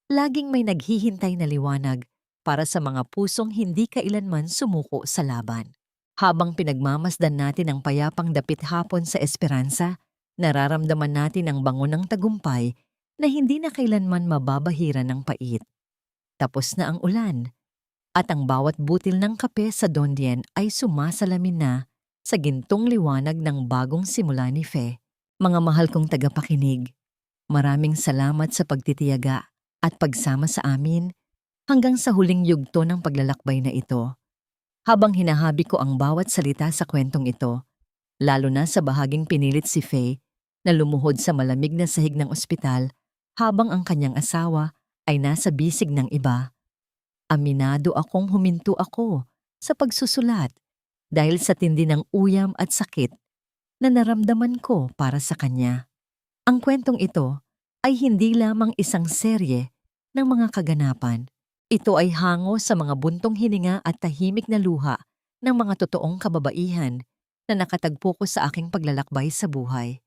laging may naghihintay na liwanag para sa mga pusong hindi kailanman sumuko sa laban. Habang pinagmamasdan natin ang payapang dapit hapon sa Esperanza, nararamdaman natin ang bango ng tagumpay na hindi na kailanman mababahira ng pait. Tapos na ang ulan, at ang bawat butil ng kape sa dondien ay sumasalamin na sa gintong liwanag ng bagong simula ni Faye. Mga mahal kong tagapakinig, maraming salamat sa pagtitiyaga at pagsama sa amin hanggang sa huling yugto ng paglalakbay na ito. Habang hinahabi ko ang bawat salita sa kwentong ito, lalo na sa bahaging pinilit si Faye na lumuhod sa malamig na sahig ng ospital habang ang kanyang asawa ay nasa bisig ng iba, aminado akong huminto ako sa pagsusulat dahil sa tindi ng uyam at sakit na naramdaman ko para sa kanya. Ang kwentong ito ay hindi lamang isang serye ng mga kaganapan. Ito ay hango sa mga buntong hininga at tahimik na luha ng mga totoong kababaihan na nakatagpo ko sa aking paglalakbay sa buhay.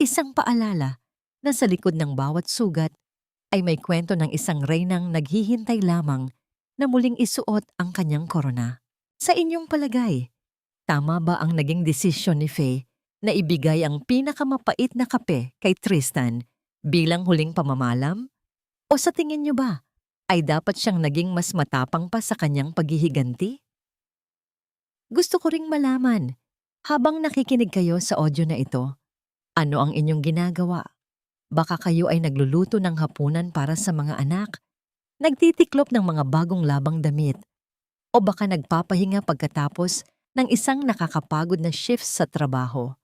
Isang paalala na sa likod ng bawat sugat ay may kwento ng isang reynang naghihintay lamang na muling isuot ang kanyang korona. Sa inyong palagay, tama ba ang naging desisyon ni Faye na ibigay ang pinakamapait na kape kay Tristan bilang huling pamamalam? O sa tingin niyo ba ay dapat siyang naging mas matapang pa sa kanyang paghihiganti? Gusto ko ring malaman, habang nakikinig kayo sa audio na ito, ano ang inyong ginagawa? Baka kayo ay nagluluto ng hapunan para sa mga anak, nagtitiklop ng mga bagong labang damit, o baka nagpapahinga pagkatapos ng isang nakakapagod na shift sa trabaho.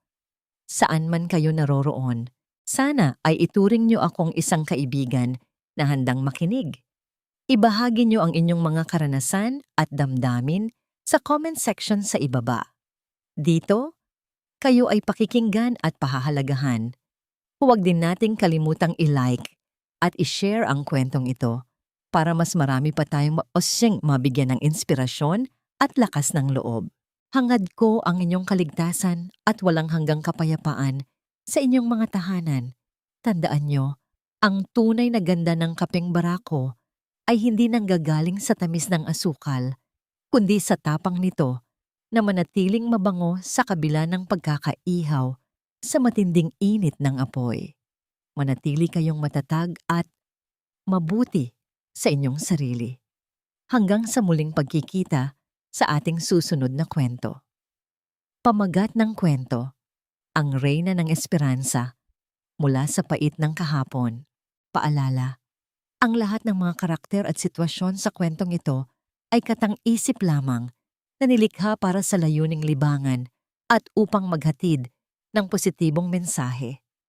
Saan man kayo naroroon, sana ay ituring niyo akong isang kaibigan na handang makinig. Ibahagi niyo ang inyong mga karanasan at damdamin sa comment section sa ibaba. Dito, kayo ay pakikinggan at pahahalagahan. Huwag din nating kalimutang i-like at i-share ang kwentong ito para mas marami pa tayong siyang mabigyan ng inspirasyon at lakas ng loob. Hangad ko ang inyong kaligtasan at walang hanggang kapayapaan sa inyong mga tahanan. Tandaan nyo, ang tunay na ganda ng kapeng barako ay hindi nanggagaling sa tamis ng asukal, kundi sa tapang nito na manatiling mabango sa kabila ng pagkakaihaw sa matinding init ng apoy. Manatili kayong matatag at mabuti sa inyong sarili. Hanggang sa muling pagkikita sa ating susunod na kwento. Pamagat ng kwento, ang Reyna ng Esperanza, mula sa pait ng kahapon. Paalala, ang lahat ng mga karakter at sitwasyon sa kwentong ito ay katang-isip lamang na nilikha para sa layuning libangan at upang maghatid ng positibong mensahe.